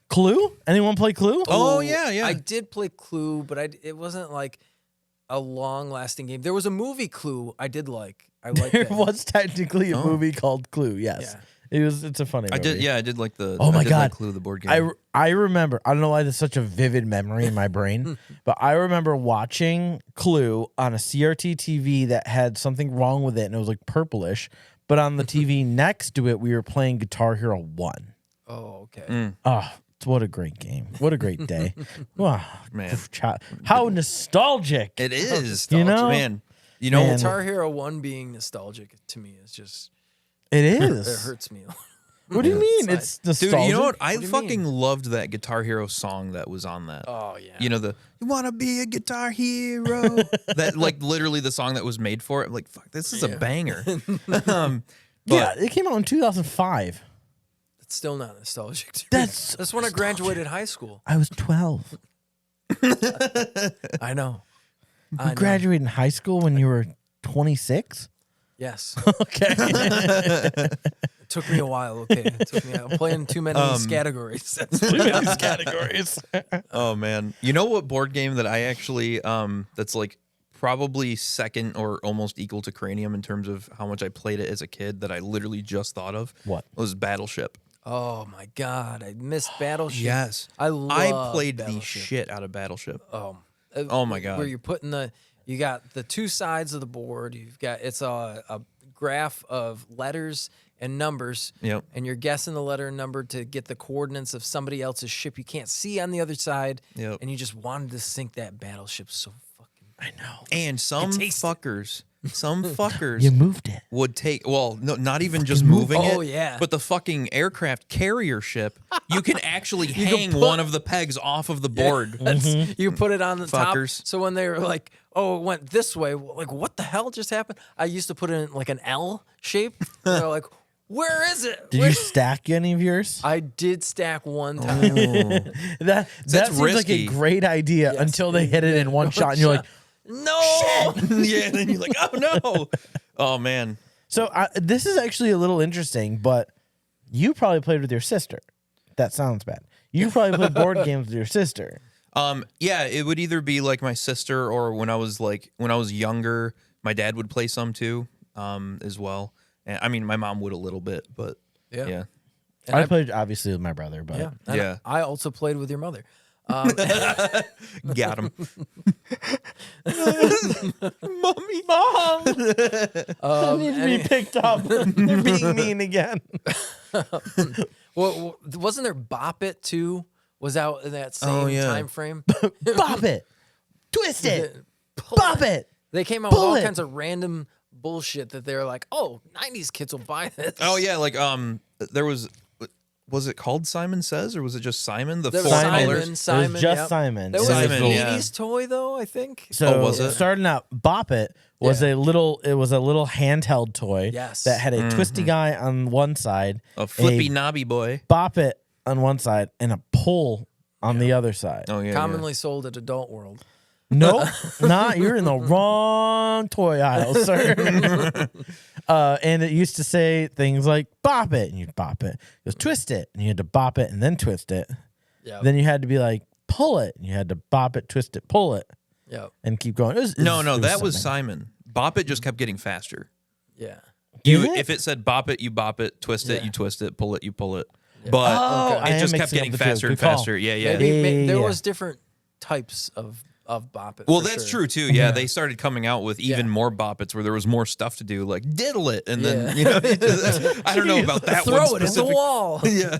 Clue? Anyone play Clue? Oh, yeah. I did play Clue, but it wasn't like a long-lasting game. There was a movie Clue I did like. I liked There that. was technically a movie called Clue. Yes, Yeah. it's a funny movie. I did like the. Oh my I did God. like Clue, the board game. I remember. I don't know why there's such a vivid memory in my brain, but I remember watching Clue on a CRT TV that had something wrong with it, and it was like purplish. But on the TV next to it, we were playing Guitar Hero 1. Oh, okay. Oh, what a great game! What a great day! Wow, Man. how nostalgic! It is, You know? man. You know, Man. Guitar Hero 1 being nostalgic to me is just It it is. hurts me. What do you mean? Inside. It's nostalgic. dude, you know what? I What do you fucking mean? loved that Guitar Hero song that was on that. Oh yeah. You know you want to be a guitar hero? That literally the song that was made for it. I'm like, fuck, this is a banger. Yeah, it came out in 2005. It's still not nostalgic to me. That's when I graduated high school. I was 12. I know. You graduated in high school when you were 26? Yes. Okay. It took me a while. Okay. It took me. I'm playing too many categories. Categories. Oh man, you know what board game that I actually that's like probably second or almost equal to Cranium in terms of how much I played it as a kid that I literally just thought of? What? Was Battleship. Oh my God, I missed Battleship. Yes, I played Battleship. the shit out of Battleship. Oh my God. Where you're putting you got the two sides of the board. You've got it's a graph of letters and numbers. Yep. And you're guessing the letter and number to get the coordinates of somebody else's ship you can't see on the other side. Yep. And you just wanted to sink that battleship so fucking. I know. And some fuckers You moved it. would take, well, no, not even just moving it. Oh, yeah. But the fucking aircraft carrier ship, you can actually hang one of the pegs off of the board. You put it on the Fuckers. top. So when they were like, oh, it went this way, like, what the hell just happened? I used to put it in like an L shape. They're like, where is it? Did you stack any of yours? I did stack one time. That seems like a risky. great idea until they hit it in one shot, and you're like, No. Yeah, and then you're like, oh no. Oh man. So this is actually a little interesting, but you probably played with your sister. That sounds bad. You probably played board games with your sister. Yeah, it would either be like my sister or when I was younger, my dad would play some too, as well. And I mean, my mom would a little bit, but yeah. And I played obviously with my brother, but and I also played with your mother. Got him. Mommy. Mom, I need to be picked up. They're being mean again. Well, wasn't there Bop It too? Was out in that same time frame? Bop it, twist it, bop it. They came out with all Bullet. kinds of random bullshit that they were like, "Oh, '90s kids will buy this." Oh yeah, like there was it called Simon Says or was it just Simon? The There four was colors. Simon, It was just yep. Simon. There was Simon, an yeah. '80s toy though, I think. So was it? starting out, Bop It was Yeah. a little handheld toy Yes. that had a twisty guy on one side, A flippy knobby boy. Bop It on one side, and a pull on the other side. Oh yeah. Commonly sold at Adult World. Nope, you're in the wrong toy aisle, sir. And it used to say things like "bop it," and you'd bop it. It was twist it, and you had to bop it and then twist it. Yeah. Then you had to be like pull it, and you had to bop it, twist it, pull it, Yep. and keep going. No, that was something. Simon. Bop It just kept getting faster. Yeah. Did it? If it said bop it, you bop it, twist it, Yeah. you twist it, pull it, you pull it. But Oh, I it am just kept mixing up getting the two. faster and Good call. faster. Yeah, yeah. There Yeah. was different types of Bop It. Well, for that's sure. true too. Yeah, they started coming out with even Yeah. more Bop Its where there was more stuff to do, like diddle it, and then Yeah. I don't know about that Throw one it at the specific. wall. Yeah.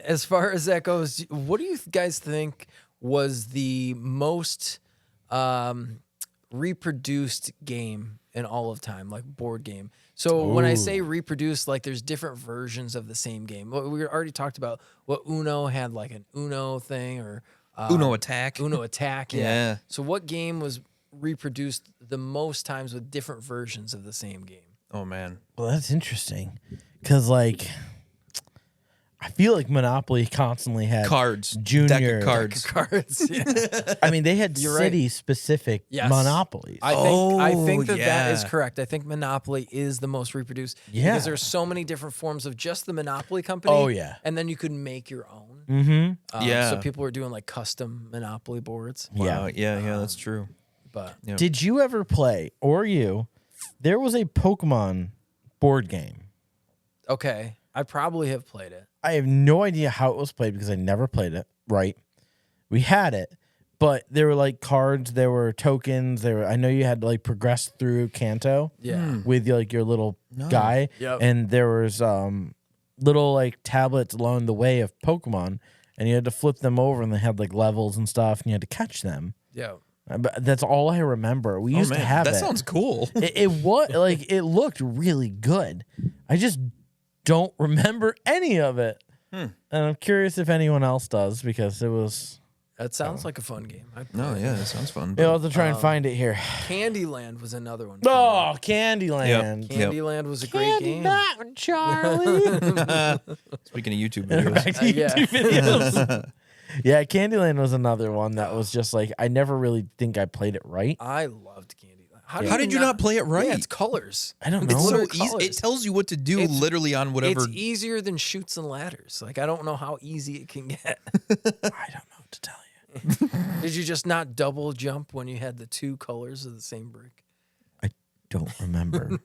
As far as that goes, what do you guys think was the most reproduced game in all of time, like board game? So when I say reproduced, like there's different versions of the same game. We already talked about what Uno had, like an Uno thing or Uno Attack. Uno Attack. Yeah. So what game was reproduced the most times with different versions of the same game? Oh man. Well, that's interesting because, like, I feel like Monopoly constantly had Cards. Junior Deck of cards. Cards. Yeah. I mean, they had You're right. city-specific Yes. monopolies. I think that is yeah. correct. I think Monopoly is the most reproduced. Yeah. Because there's so many different forms of just the Monopoly company. Oh, yeah. And then you could make your own. Mm-hmm. Yeah. So people were doing like custom Monopoly boards. Wow. Yeah, that's true. But Yeah. Did you ever play, or you? There was a Pokemon board game. okay, I probably have played it. I have no idea how it was played because I never played it. Right? We had it, but there were like cards, there were tokens, there were. I know you had to like progress through Kanto. Yeah. With like your little guy, Yep. and there was little like tablets along the way of Pokemon, and you had to flip them over, and they had like levels and stuff, and you had to catch them. Yeah. But that's all I remember. We used to have that it. sounds cool. It was like it looked really good. I just don't remember any of it, and I'm curious if anyone else does because it was That sounds like a fun game. No, yeah, that sounds fun. You'll have to try and find it here. Candyland was another one. Oh, Candyland. Candyland was a great game. That one, Charlie. Speaking of YouTube videos. YouTube videos. Yeah, Candyland was another one that was just like, I never really think I played it right. I loved Candyland. How did you not play it right? Yeah, it's colors. I don't know. It's so Colors. easy. It tells you what to do literally on whatever. It's easier than Chutes and Ladders. Like, I don't know how easy it can get. I don't know what to tell you. Did you just not double jump when you had the two colors of the same brick? I don't remember.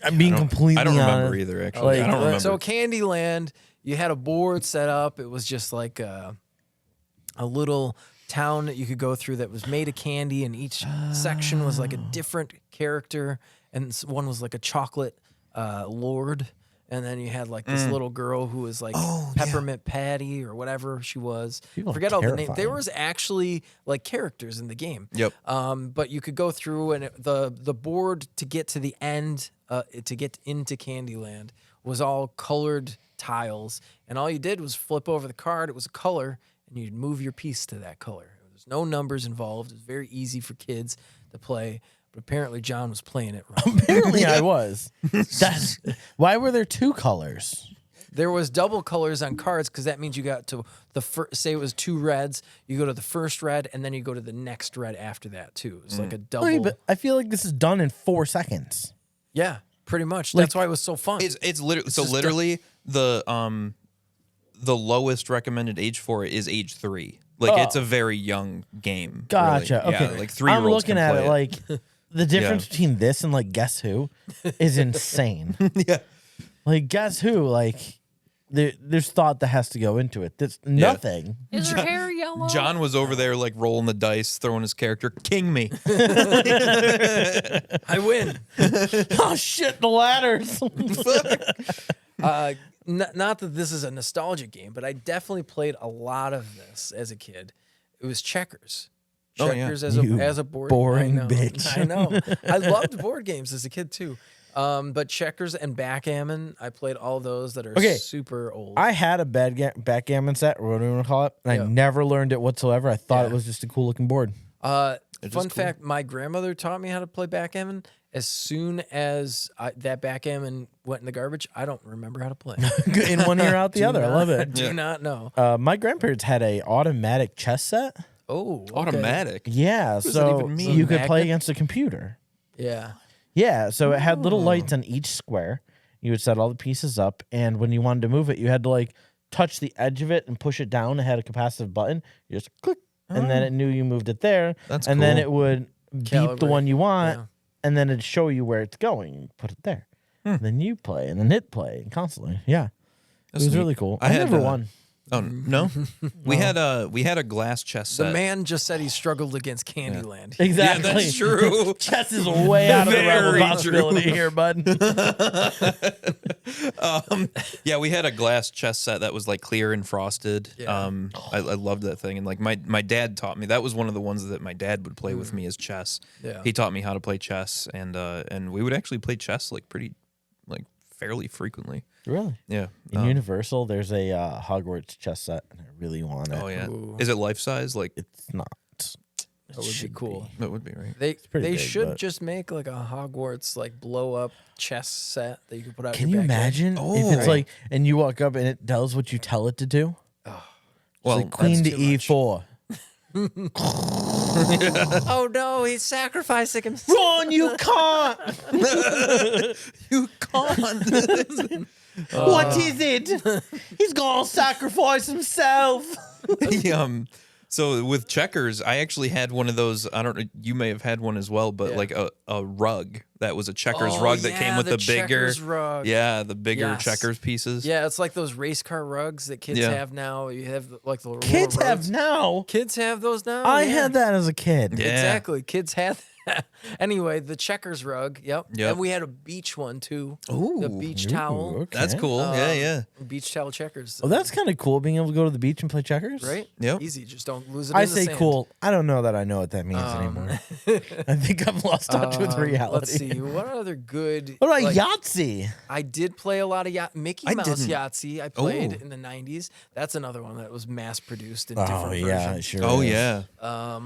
I'm being completely I don't remember honest. either, actually. I don't remember. So Candyland, you had a board set up. It was just like a little town that you could go through that was made of candy, and each section was like a different character, and one was like a chocolate lord, and then you had like this little girl who was like Peppermint Patty or whatever she was. People Forget are all the names. There terrifying. was actually like characters in the game. Yep. But you could go through, and the board to get to the end, to get into Candyland, was all colored tiles, and all you did was flip over the card. It was a color, and you'd move your piece to that color. There's no numbers involved. It was very easy for kids to play, but apparently John was playing it wrong. Apparently I was. Why were there two colors? There was double colors on cards because that means you got to the first, say it was two reds, you go to the first red, and then you go to the next red after that too. It's like a double. Wait, but I feel like this is done in 4 seconds. Yeah, pretty much. That's why it was so fun. It's literally the lowest recommended age for it is age 3. Like it's a very young game. Gotcha. Really. Okay. Yeah, like 3-year-olds I'm looking can at play it like the difference between this and like Guess Who is insane. Yeah. Like Guess Who, like there's thought that has to go into it. There's nothing. Is her hair yellow? John was over there like rolling the dice, throwing his character, king me. I win. Oh shit, the ladders. Not that this is a nostalgic game, but I definitely played a lot of this as a kid. It was checkers. Oh, yeah. Checkers You as a board. boring I know. bitch. I know. I loved board games as a kid too. But checkers and backgammon, I played all those that are super old. I had a backgammon set, or whatever you want to call it, and I never learned it whatsoever. I thought it was just a cool looking board. Fun fact, my grandmother taught me how to play backgammon. As soon as that backgammon went in the garbage, I don't remember how to play. In one ear, out the other. I love it. Do not know. My grandparents had a automatic chess set. Oh, okay. Automatic. Yeah, does so that even mean? you could play Magnet? against a computer. Yeah. Yeah, so it had little lights on each square. You would set all the pieces up, and when you wanted to move it, you had to like touch the edge of it and push it down. It had a capacitive button. You just click, and then it knew you moved it there. That's and then cool. it would beep the Calibrate. one you want, Yeah. and then it'd show you where it's going. You put it there. And then you play, and then it play, and constantly. Yeah, That's it was neat. really cool. I I had, never won. Oh no, we had a glass chess set. The man just said he struggled against Candyland. Exactly. Yeah, that's true. Chess is way out of the realm of Very possibility here, bud. Yeah, we had a glass chess set that was like clear and frosted. Yeah. I loved that thing, and like my dad taught me. That was one of the ones that my dad would play with me as chess. Yeah. He taught me how to play chess, and we would actually play chess like fairly frequently. Really? Yeah. In Universal, there's a Hogwarts chess set, and I really want it. Oh yeah. Ooh. Is it life size? Like It's not. That would be cool. that would be right. They pretty big, should but- just make like a Hogwarts like blow up chess set that you can put out. Can your you backyard. imagine Oh. if it's like, and you walk up and it does what you tell it to do? Well, Like Queen to too much. E4. Oh no, he's sacrificing himself. Ron, you can't. you can't. What is it? He's gonna sacrifice himself. So with checkers, I actually had one of those. I don't know. You may have had one as well, but Yeah. like a rug that was a checkers Oh, rug that came with the the bigger, checkers rug. yeah, the bigger Yes. checkers pieces. Yeah, it's like those race car rugs that kids Yeah. have now. You have like the little Kids have roads. now. Kids have those now. I yeah. had that as a kid. Yeah. Exactly. Kids have Anyway, the checkers rug. Yep. Yep. And we had a beach one too. Ooh. The beach towel. Okay. That's cool. Yeah. Beach towel checkers. Well, that's kind of cool being able to go to the beach and play checkers. right. Yep. Easy. Just don't lose it. I in the say sand. cool. I don't know that I know what that means anymore. I think I've lost touch with reality. Let's see. What other good? What about like, Yahtzee? I did play a lot of Mickey Mouse didn't. Yahtzee. I played Ooh. in the 90s. That's another one that was mass produced in Oh, different yeah, versions. it sure Oh is. yeah.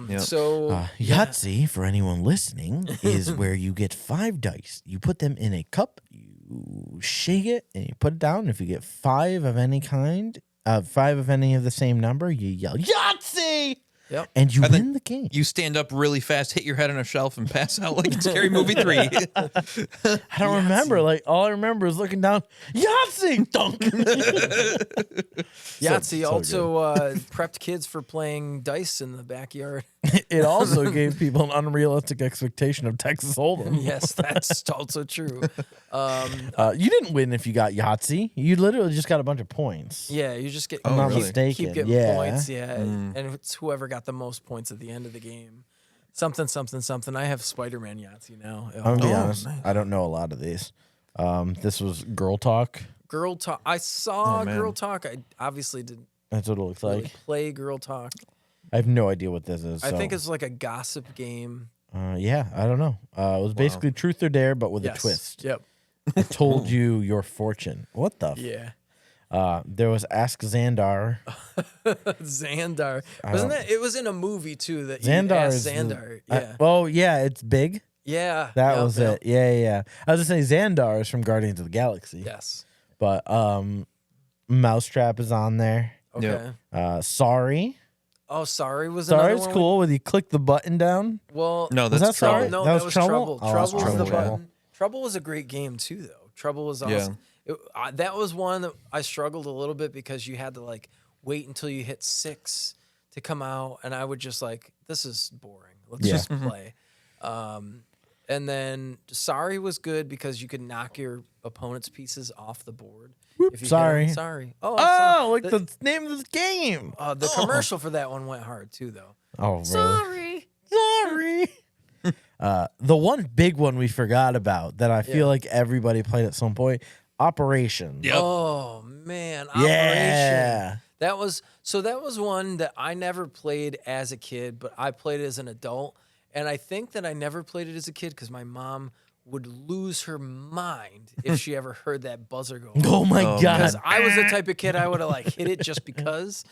Yep. So Yahtzee, for anyone listening, is where you get 5 dice. You put them in a cup, you shake it, and you put it down. If you get 5 of any kind, 5 of any of the same number, you yell, Yahtzee! Yep. And you And then win the game. You stand up really fast, hit your head on a shelf, and pass out like in Scary Movie 3. I don't remember. Like, all I remember is looking down, Yahtzee! Dunk! Yahtzee so also prepped kids for playing dice in the backyard. It also gave people an unrealistic expectation of Texas Hold'em. Yes, that's also true. You didn't win if you got Yahtzee. You literally just got a bunch of points. Yeah, you just get I'm not really? mistaken. keep getting yeah. points. Yeah, and it's whoever got the most points at the end of the game. Something, something, something. I have Spider-Man Yahtzee now. I'm gonna be honest. nice. I don't know a lot of these. This was Girl Talk. Girl Talk. I saw Oh, man. Girl Talk. I obviously didn't That's what it looks really like. play Girl Talk. I have no idea what this is. I think so, it's like a gossip game. yeah, I don't know. It was basically Truth or Dare, but with Yes. a twist. Yep. I told you your fortune. What the? Yeah. There was Ask Xandar. Xandar. Wasn't it? It was in a movie too that you Xandar asked is the- Xandar. Yeah. Oh yeah, it's big. Yeah. That Yep, was yep. it. Yeah. I was gonna say Xandar is from Guardians of the Galaxy. Yes. But Mousetrap is on there. Okay. Yep. Sorry. Oh, sorry. Was another Sorry's one? cool. When you click the button down. Well, No, Was that's that Sorry? Trouble. no, That that, was was Trouble? Trouble. Oh, Trouble that's was the Trouble. button. Trouble was a great game too, though. Trouble was Yeah. awesome. That was one that I struggled a little bit because you had to like wait until you hit 6 to come out, and I would just like, this is boring. Let's Yeah. just play. And then Sorry was good because you could knock your opponent's pieces off the board. If you hit 'em. Sorry. Sorry. Oh, Oh, like the name of this game. the commercial for that one went hard too, though. Oh, really? Sorry. Sorry. The one big one we forgot about that I feel like everybody played at some point, Operation. Yep. Oh man, Operation. Yeah. That was one that I never played as a kid, but I played it as an adult. And I think that I never played it as a kid because my mom would lose her mind if she ever heard that buzzer go. Oh my Because God. I was the type of kid I would have like hit it just because.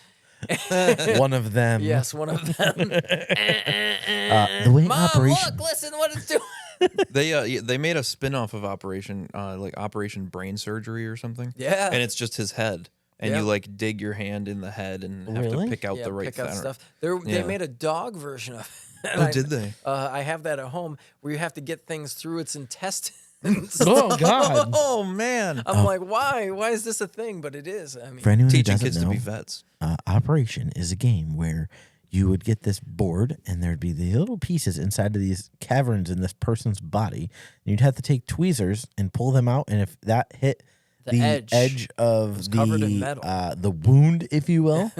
One of them. Yes, one of them. The way Mom, Operation. look, listen what it's doing. They made a spin-off of Operation like Operation Brain Surgery or something. Yeah. And it's just his head. And Yep. you like dig your hand in the head and have Really? to pick out Yeah, the right pick out thing. stuff. They Yeah. made a dog version of it. And Oh, did they? I have that at home where you have to get things through its intestines. Oh God. Oh man. I'm like, why? Why is this a thing? But it is. I mean, For anyone who Teaching doesn't kids know, to be vets. Operation is a game where you would get this board and there'd be the little pieces inside of these caverns in this person's body. And you'd have to take tweezers and pull them out. And if that hit The edge of covered in metal. the wound, if you will,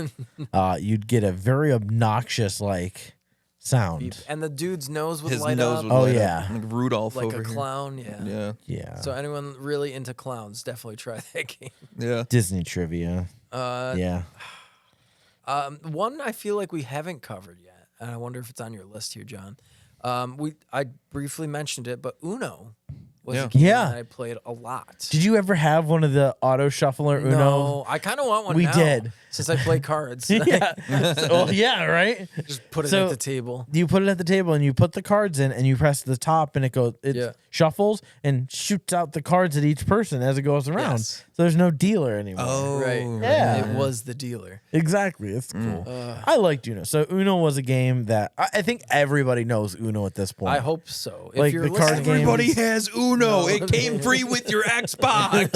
you'd get a very obnoxious like sound. and the dude's nose would His light nose up would Oh, light yeah. up, like Rudolph like over a here. clown. Yeah. Yeah. Yeah. So anyone really into clowns, definitely try that game. Yeah. Disney trivia. Yeah. One I feel like we haven't covered yet, and I wonder if it's on your list here, John. I briefly mentioned it, but Uno was a game Yeah. that I played a lot. Did you ever have one of the auto shuffler Uno? No, I kind of want one. We now, did. since I play cards. Yeah. Well, yeah, right? Just put it So- at the table. You put it at the table and you put the cards in and you press the top and it Yeah. shuffles and shoots out the cards at each person as it goes around. Yes. So there's no dealer anymore. Oh, Right. Yeah. It was the dealer. Exactly. It's cool. I liked Uno. So Uno was a game that I think everybody knows Uno at this point. I hope so. If Like you're the card listening, game. Everybody has Uno. No. It came free with your Xbox.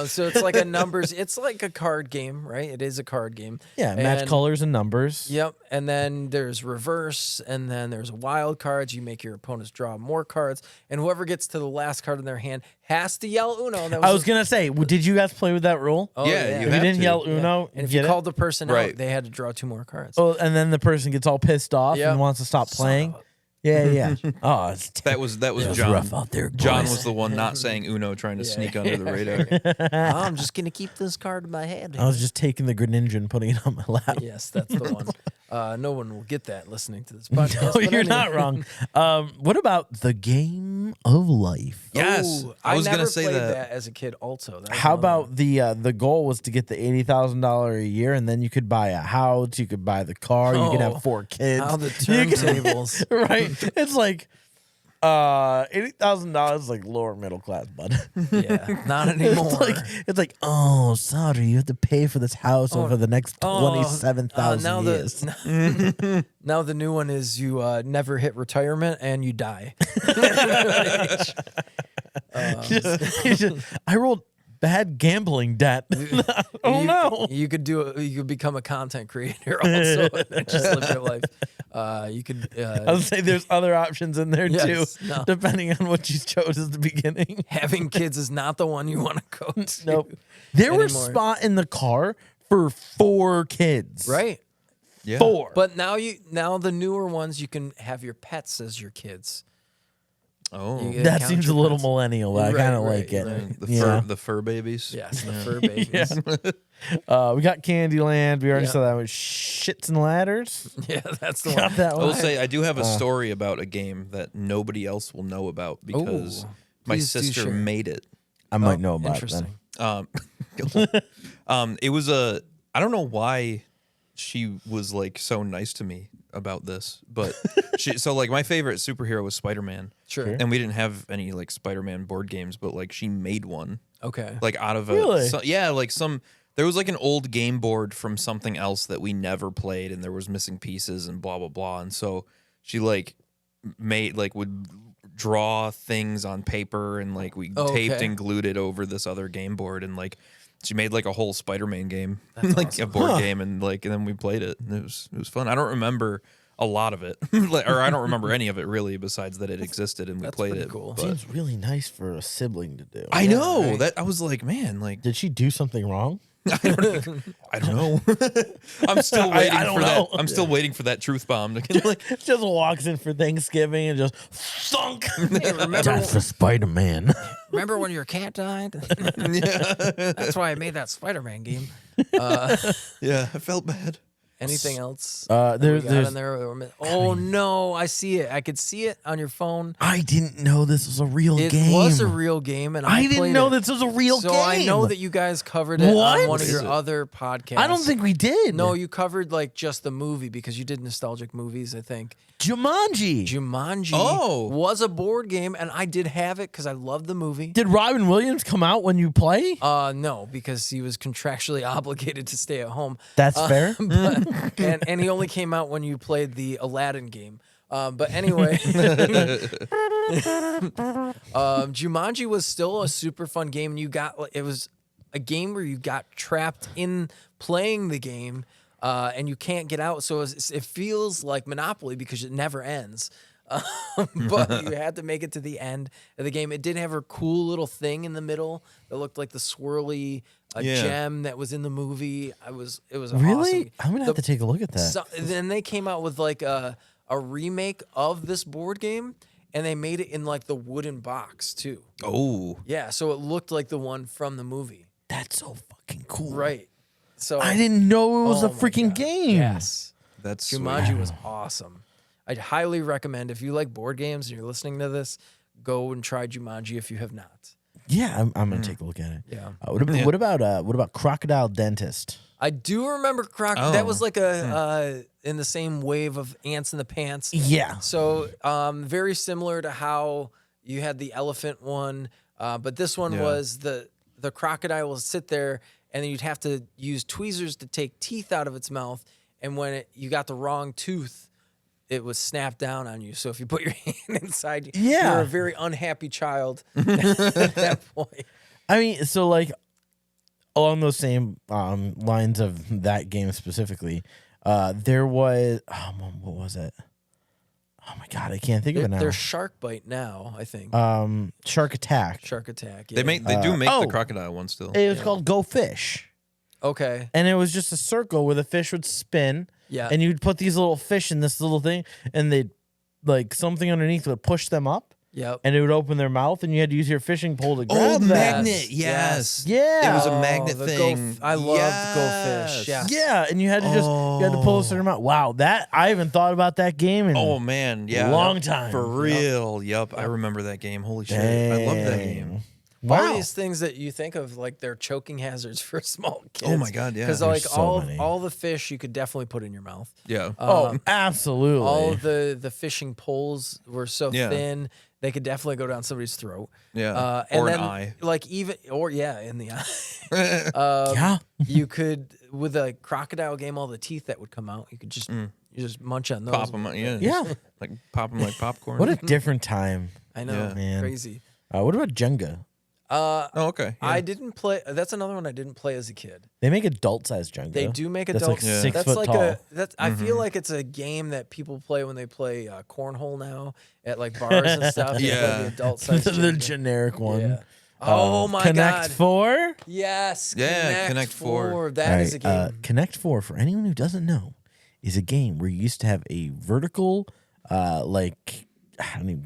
so it's like a numbers. It's like a card game, right? It is a card game. Yeah, match And- colors and numbers. Yep. And then there's reverse, and then there's wild cards. You make your opponents draw more cards, and whoever gets to the last card in their hand has to yell Uno. That I was going to say, did you guys play with that rule? Oh, Yeah, yeah. you If you have didn't to. yell Yeah. Uno, And if get you it? called the person out, Right. they had to draw 2 more cards. Oh, and then the person gets all pissed off Yep. and wants to stop Son playing. of a Yeah. Oh, it's That was John. rough out there, John boys. was the one not saying Uno, trying to sneak under the radar. I'm just gonna keep this card in my hand. I was just taking the Greninja and putting it on my lap. Yes, that's the one. No one will get that listening to this podcast. No, but you're anyway. not wrong. What about the game of life? Yes, Ooh, I was never gonna say played that. as a kid. Also, That was How another about the goal was to get the $80,000 a year, and then you could buy a house, you could buy the car, you could Oh, have 4 kids. how the You could- turntables. right? It's like $80,000 like lower middle class, bud. Yeah, not anymore. It's like, oh, sorry, you have to pay for this house over the next 27,000 now years. Now the new one is you never hit retirement and you die. I rolled bad gambling debt. You could you could become a content creator also and just live your life. You could. I would say there's other options in there Yes, too, no. depending on what you chose at the beginning. Having kids is not the one you want to go to. Nope. There were anymore. spot in the car for 4 kids. Right. Yeah. 4. But now the newer ones you can have your pets as your kids. Oh, You that count seems a your little pets. millennial, but I Right, kind of right, like it. right. the fur babies. Yes, the fur babies. We got Candyland. We already Yeah. saw that with Shits and Ladders. Yeah, that's the Got one. that I will one. say I do have a story about a game that nobody else will know about because Ooh, my please do sister share. made it. I might know about it Interesting. then. It was I don't know why she was like so nice to me about this, but so like my favorite superhero was Spider-Man. Sure. Sure. And we didn't have any like Spider-Man board games, but like she made one Okay. like out of Really? there was like an old game board from something else that we never played and there was missing pieces and blah blah blah, and so she like would draw things on paper and like we taped Okay. and glued it over this other game board, and like she made like a whole Spider-Man game, That's like awesome. a board game, and then we played it, and it was fun. I don't remember a lot of it, or I don't remember any of it really, besides that it existed and we That's played pretty it. cool. But Seems really nice for a sibling to do. I know right. that I was like, man, like Did she do something wrong? I don't know. I'm still waiting I don't for that. know. I'm still waiting for that truth bomb to like. Just walks in for Thanksgiving and just thunk. Hey, remember, That's for Spider-Man. remember when your cat died? Yeah, That's why I made that Spider-Man game. yeah, I felt bad. Anything else? There's in there? Oh no, I see it. I could see it on your phone. I didn't know this was a real It game. was a real game, and I played didn't know it. this was a real So game. I know that you guys covered it What? on one of Is your it? other podcasts. I don't think we did. No, you covered like just the movie because you did nostalgic movies. I think Jumanji. Jumanji Oh. was a board game, and I did have it because I loved the movie. Did Robin Williams come out when you play? No, because he was contractually obligated to stay at home. That's fair. But, and he only came out when you played the Aladdin game. But anyway, Jumanji was still a super fun game. It was a game where you got trapped in playing the game, and you can't get out. So it feels like Monopoly because it never ends. But you had to make it to the end of the game. It did have a cool little thing in the middle that looked like the swirly Yeah. gem that was in the movie. It was Really? awesome. I'm gonna have to take a look at that. So, then they came out with like a remake of this board game, and they made it in like the wooden box too. Oh, Yeah, so it looked like the one from the movie. That's so fucking cool. Right. So I didn't know it was Oh a my freaking God. game. Yes. that's sweet. Jumanji was awesome. I'd highly recommend if you like board games and you're listening to this, go and try Jumanji if you have not. Yeah, I'm gonna take a look at it. Yeah. What about Crocodile Dentist? I do remember Oh. that was like a in the same wave of Ants in the Pants. Yeah. So very similar to how you had the elephant one, but this one Yeah. was the crocodile will sit there and then you'd have to use tweezers to take teeth out of its mouth, and when you got the wrong tooth, it would snap down on you. So if you put your hand inside, Yeah. you're a very unhappy child at that point. I mean, so like along those same lines of that game specifically, there was what was it? Oh my god, I can't think of it now. There's Shark Bite now, I think. Shark Attack. Shark Attack. Yeah. They do make oh. the crocodile one still. It was called Go Fish, Okay. and it was just a circle where the fish would spin. Yeah. And you'd put these little fish in this little thing, and they'd like something underneath would push them up. Yep. And it would open their mouth, and you had to use your fishing pole to grab Oh, that. magnet. Yes. Yeah. It was a Oh, magnet the thing. I loved Go Fish. Yes. Yeah, and you had to pull a certain amount. Wow, that I haven't thought about that game in Oh man, yeah. long time. For real. Yep. I remember that game. Holy shit. I love that game. Wow. All these things that you think of, like they're choking hazards for small kids. Oh my God, yeah. Because There's like so many. all the fish you could definitely put in your mouth. Yeah. Absolutely. All of the fishing poles were so Yeah. thin they could definitely go down somebody's throat. Yeah. And Or then, an eye. like in the eye. Yeah. You could with a crocodile game, all the teeth that would come out, you could just you just munch on those. Pop them. Yeah. Yeah. Like pop them like popcorn. What a different time. I know, Yeah. Man. crazy. What about Jenga? Oh, okay. Yeah. I didn't play. That's another one I didn't play as a kid. They make adult-sized Jenga. They do make That's adult. like 6 That's foot like tall. I feel like it's a game that people play when they play cornhole now at like bars and stuff. They play Yeah. the adult size. the generic one. Yeah. Oh my Connect God. 4? Yes. Yeah, Connect 4. That is a game. Connect 4, for anyone who doesn't know, is a game where you used to have a vertical,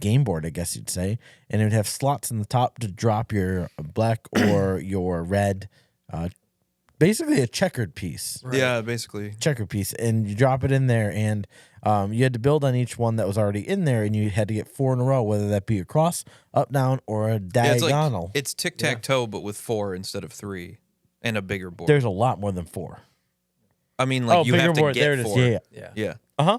game board, I guess you'd say, and it would have slots in the top to drop your black or your red, basically a checkered piece. Right. Yeah, basically. Checkered piece, and you drop it in there, and you had to build on each one that was already in there, and you had to get 4 in a row, whether that be across, up, down, or a Yeah, diagonal. it's tic-tac-toe, but with 4 instead of 3 and a bigger board. There's a lot more than 4. I mean, like, you bigger have to board. get There it is. 4. Yeah. Yeah. Uh-huh.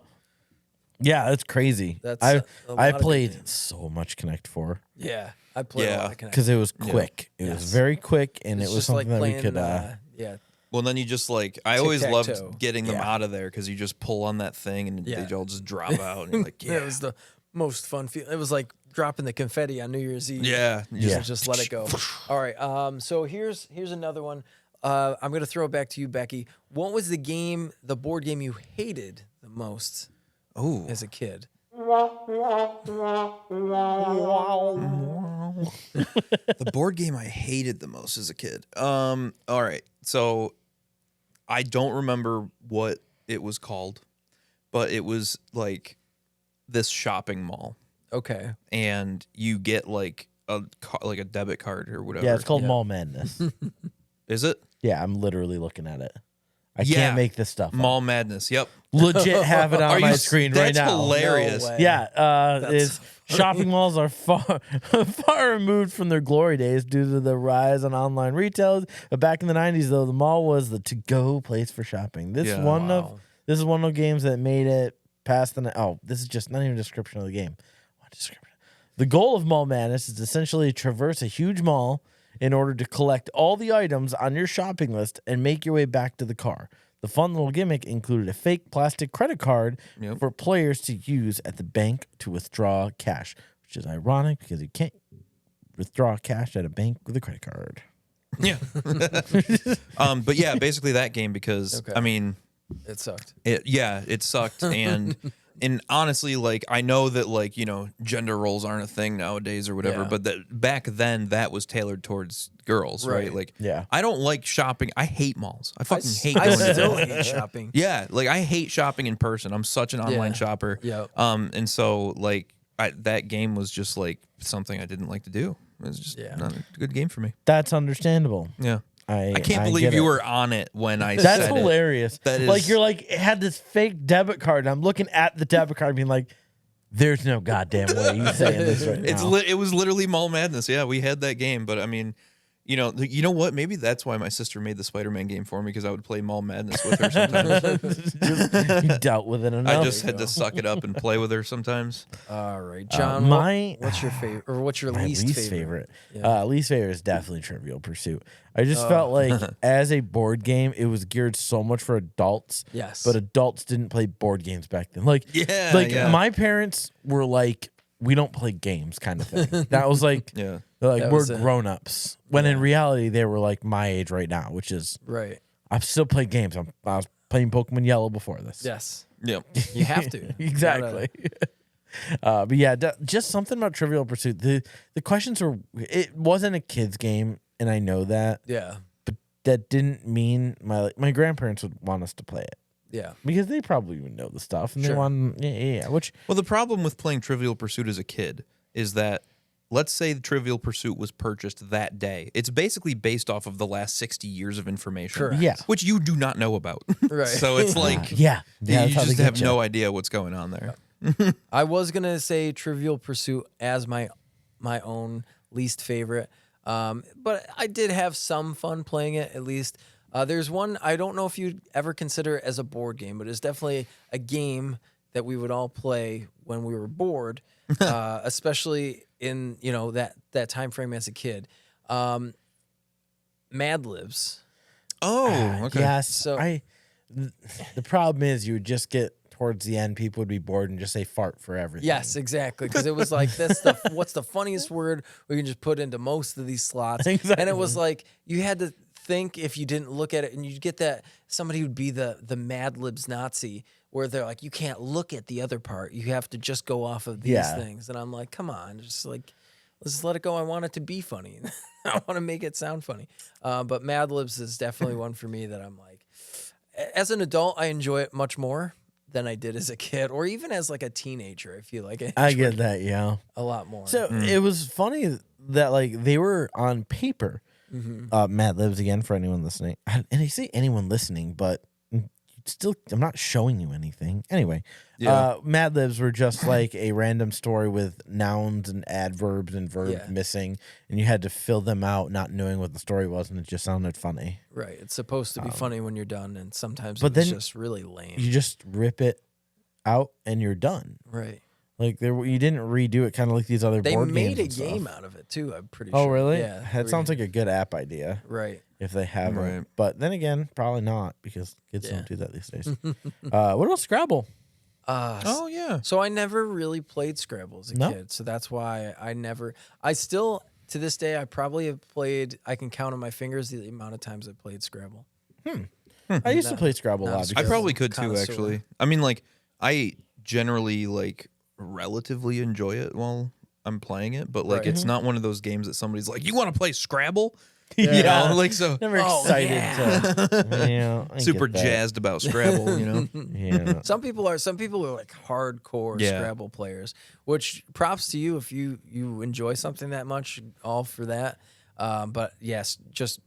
Yeah, that's crazy. That's I a lot I of good played games. so much Connect 4 Yeah. I played a Yeah. lot of Connect. because it was quick. It was Yes. very quick, and It's it was just like something that we playing, could. yeah. Well, then you just, like, I always Tic-tac-toe. loved getting them Yeah. out of there because you just pull on that thing and Yeah. they all just drop out. And you're like, yeah. It was the most fun feel. It was like dropping the confetti on New Year's Eve. Yeah. Yeah. Just let it go. All right. So here's another one. I'm gonna throw it back to you, Becky. What was the board game you hated the most Oh. as a kid? The board game I hated the most as a kid. All right. So I don't remember what it was called, but it was like this shopping mall, Okay. and you get like a debit card or whatever. Yeah, it's called Yeah. Mall Madness. Is it Yeah, I'm literally looking at it. I Yeah. can't make this stuff up. Mall Madness? Yep. Legit have it on Are my you screen right that's now. hilarious. No way. Yeah, That's is so shopping malls are far removed from their glory days due to the rise on online retail. But back in the 90s, though, the mall was the to-go place for shopping. This Yeah. is one of the games that made it past the. Oh, this is just not even a description of the game. What description? The goal of Mall Madness is essentially to traverse a huge mall in order to collect all the items on your shopping list and make your way back to the car. The fun little gimmick included a fake plastic credit card Yep. for players to use at the bank to withdraw cash, which is ironic because you can't withdraw cash at a bank with a credit card. Yeah. But yeah, basically that game because Okay. I mean, It sucked. it sucked and honestly, like I know that like, you know, gender roles aren't a thing nowadays or whatever, Yeah. but that back then that was tailored towards girls, right? Right. Like Yeah. I don't like shopping. I hate malls. I fucking hate I going to still malls. hate shopping. Yeah, like I hate shopping in person. I'm such an online Yeah. shopper. Yep. And so like that game was just like something I didn't like to do. It was just Yeah. not a good game for me. That's understandable. Yeah. I I can't get believe you it. were on it when I That's said it. hilarious. That is- like you're like it had this fake debit card. And I'm looking at the debit card, being like, "There's no goddamn way you saying this right now." It was literally Mall Madness. Yeah, we had that game, but I mean, you know what? Maybe that's why my sister made the Spider-Man game for me because I would play Mall Madness with her sometimes. You dealt with it enough. I just had to suck it up and play with her sometimes. All right, John. What's your favorite, or what's your my least favorite? favorite. Yeah. Least favorite is definitely Trivial Pursuit. I just felt like as a board game, it was geared so much for adults. Yes. But adults didn't play board games back then. Like, Yeah. my parents were like, we don't play games kind of thing. That was like, Yeah. they're like, That we're was it. grown-ups. When in reality, they were like my age right now, which is, Right. I'm still playing games. I was playing Pokemon Yellow before this. Yes. Yeah. You have to. Exactly. But yeah, just something about Trivial Pursuit. The questions were. It wasn't a kids game, and I know that, Yeah. but that didn't mean my grandparents would want us to play it. Yeah. Because they probably even know the stuff, and they Sure. want, yeah. Which, Well, the problem with playing Trivial Pursuit as a kid is that, let's say the Trivial Pursuit was purchased that day. It's basically based off of the last 60 years of information. Correct. yeah, Which you do not know about. Right. So it's like, yeah, you that's how they just get have you. no idea what's going on there. I was gonna say Trivial Pursuit as my own least favorite, but I did have some fun playing it. At least there's one I don't know if you'd ever consider it as a board game, but it's definitely a game that we would all play when we were bored, especially in that time frame as a kid. Mad Libs. Oh, okay. Yes. So- The problem is you would just get towards the end, people would be bored and just say fart for everything. Yes, exactly. Because it was like what's the funniest word we can just put into most of these slots. Exactly. And it was like you had to think if you didn't look at it, and you'd get that somebody would be the Mad Libs Nazi, where they're like, you can't look at the other part. You have to just go off of these things. And I'm like, come on, just like let's just let it go. I want it to be funny. I want to make it sound funny. But Mad Libs is definitely one for me that I'm like, as an adult, I enjoy it much more than I did as a kid, or even as like a teenager. I feel like I get that, yeah. a lot more. So it was funny that like they were on paper. Mad Libs, again, for anyone listening, and I say anyone listening, but still, I'm not showing you anything. Anyway, Mad Libs were just like a random story with nouns and adverbs and verbs missing, and you had to fill them out, not knowing what the story was, and it just sounded funny. Right. It's supposed to be funny when you're done, and sometimes but it's then just really lame. You just rip it out and you're done. Right. Like you didn't redo it, kind of like these other They board games. made a and stuff. game out of it too. I'm pretty Oh, sure. really? Yeah. That sounds like a good app idea. Right. If they have Right. it. But then again, probably not, because kids don't do that these days. What about Scrabble? Oh, yeah. So I never really played Scrabble as a No? kid, so that's why I still to this day I probably have played. I can count on my fingers the amount of times I played Scrabble. I used to play Scrabble a not lot. a I Because probably could too, connoisseur. actually. I mean, like, I generally, like, relatively enjoy it while I'm playing it, but, like, Right. it's not one of those games that somebody's like, you want to play Scrabble? Yeah. You know, like, so never Oh, excited yeah. to, I super get that. jazzed about Scrabble, you know? Yeah. Some people are like hardcore Yeah. Scrabble players, which props to you if you enjoy something that much, all for that. But yes, just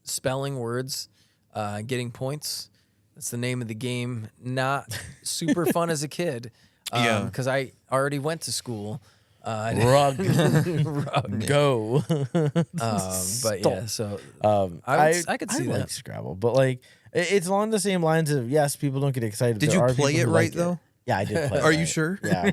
spelling words, getting points. That's the name of the game. Not super fun as a kid. Yeah. Because I already went to school. Rug. Go. But yeah, so I could see like that. Scrabble, but like it's along the same lines of, yes, people don't get excited. Did There you are play people it who right, like though? Yeah, I did play it Are you right. sure? Yeah.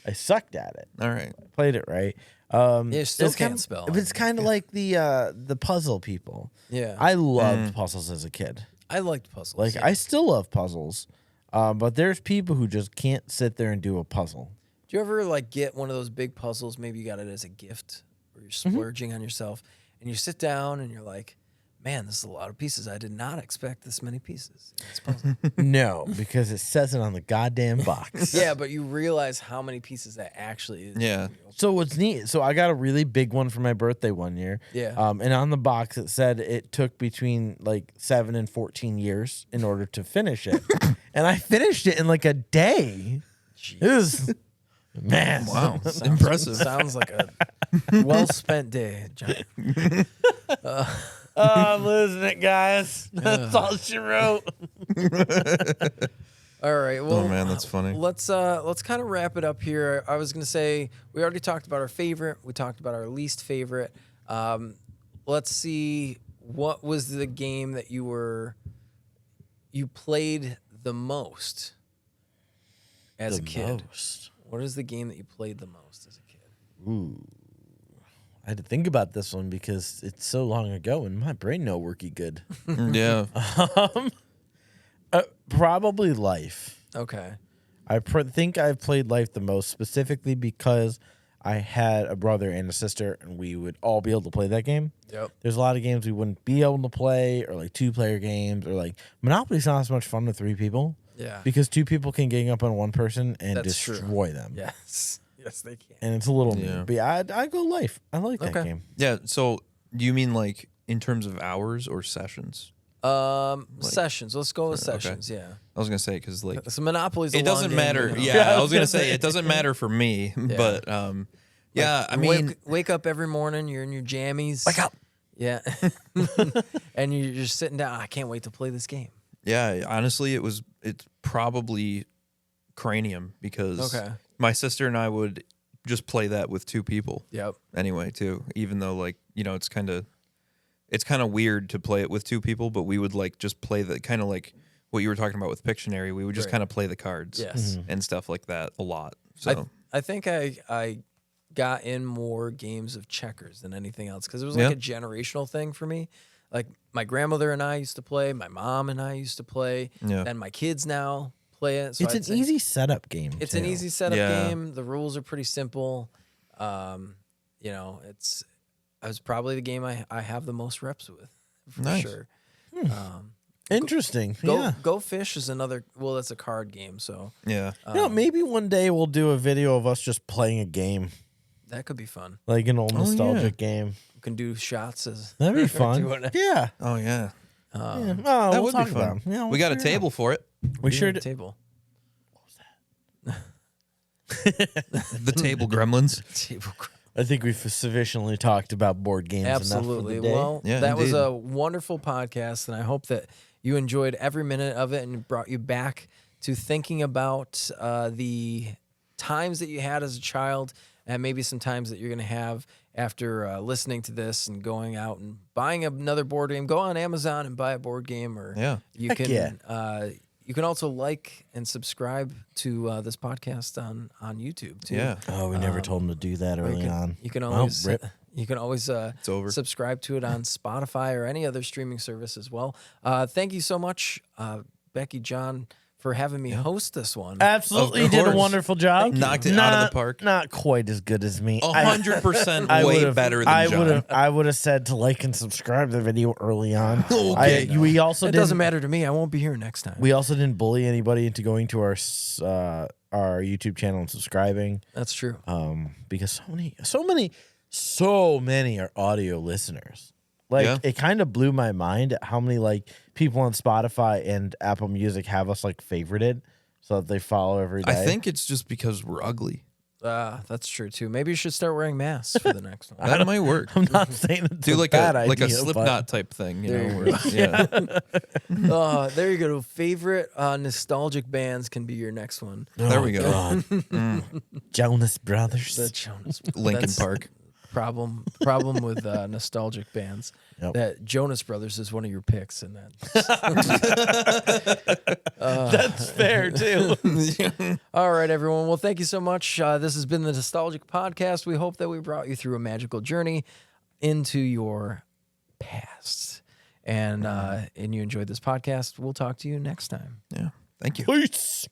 I sucked at it. All right. Played it right. You still it's can't kinda, spell. It's kind of like the puzzle people. Yeah. I loved puzzles as a kid. I liked puzzles. Like I still love puzzles, but there's people who just can't sit there and do a puzzle. Do you ever like get one of those big puzzles? Maybe you got it as a gift, or you're splurging on yourself, and you sit down and you're like, "Man, this is a lot of pieces. I did not expect this many pieces." in this puzzle." No, because it says it on the goddamn box. Yeah, but you realize how many pieces that actually is. Yeah. So what's neat? So I got a really big one for my birthday one year. Yeah. And on the box it said it took between like 7 and 14 years in order to finish it, and I finished it in like a day. It was, man. Wow. Impressive. Sounds like a well spent day, John. Oh, I'm losing it, guys. That's all she wrote. All right. Well, Oh, man, that's funny. Let's kind of wrap it up here. I was gonna say we already talked about our favorite. We talked about our least favorite. Let's see, what was the game that you played the most as a kid? What is the game that you played the most as a kid? Ooh. I had to think about this one because it's so long ago and my brain no worky good. Yeah. Probably Life. Okay. I think I've played Life the most, specifically because I had a brother and a sister, and we would all be able to play that game. Yep. There's a lot of games we wouldn't be able to play, or like 2-player games, or like Monopoly's not as much fun with 3 people. Yeah. Because 2 people can gang up on one person and That's true. destroy them. Yes. Yes, they can. And it's a little Yeah. mean. But yeah, I go Life. I like that Okay. game. Yeah. So do you mean like in terms of hours or sessions? Sessions. Let's go with Sessions. Yeah. I was gonna say because like So Monopoly's a it doesn't long game, matter. you know? Yeah, I was gonna say it doesn't matter for me, but yeah, I mean, wake up every morning. You're in your jammies. Wake up. Yeah, and you're just sitting down. I can't wait to play this game. yeah. Honestly, it's probably Cranium because my sister and I would just play that with 2 people. Yep. Anyway, too, even though like it's kind of weird to play it with 2 people, but we would like just play the kind of like what you were talking about with Pictionary. We would just kind of play the cards, and stuff like that a lot. So I think I got in more games of checkers than anything else because it was like a generational thing for me. Like my grandmother and I used to play, my mom and I used to play, and my kids now play it. So It's an easy setup game. It's an easy setup game. The rules are pretty simple. You know, it was probably the game I have the most reps with, for sure. Interesting. Go Fish is another. Well, that's a card game, so yeah. Maybe one day we'll do a video of us just playing a game, that could be fun. like an old nostalgic game. We can do shots as That'd be fun. Yeah. Oh yeah. Oh, That we'll would be talk fun. about it. Yeah, We got a figure it table for it. out. We sure the did. table. The table gremlins. Table. I think we've sufficiently talked about board games. Absolutely. Enough for the day. Well, Yeah, that was indeed. a wonderful podcast, and I hope that you enjoyed every minute of it and brought you back to thinking about the times that you had as a child and maybe some times that you're going to have after listening to this and going out and buying another board game. Go on Amazon and buy a board game, or you Heck can you can also like and subscribe to this podcast on YouTube too. Yeah. Oh, we never told him to do that early on. You can Well, always rip. It's over. subscribe to it on Spotify or any other streaming service as well. Thank you so much, Becky, Jon, for having me host this one. Absolutely, Of you did a course. wonderful job. Knocked it out of the park. Not quite as good as me. 100% I way would've- better than John. I would have said to like and subscribe to the video early on. Okay. We also It doesn't matter to me. I won't be here next time. We also didn't bully anybody into going to our YouTube channel and subscribing. That's true. Because so many are audio listeners. Like it kind of blew my mind at how many like people on Spotify and Apple Music have us like favorited, so that they follow every day. I think it's just because we're ugly. That's true too. Maybe you should start wearing masks for the next one. That might work. I'm not saying it's Do a like bad a idea, Slipknot type thing, you There know? you Where, yeah. There you go. Favorite nostalgic bands can be your next one. There we go. God. Jonas Brothers. The Jonas. Linkin That's Park. Problem with nostalgic bands. Yep. That Jonas Brothers is one of your picks, and that. That's fair too. All right, everyone. Well, thank you so much. This has been the Nostalgic Podcast. We hope that we brought you through a magical journey into your past, and you enjoyed this podcast. We'll talk to you next time. Yeah. Thank you. Peace.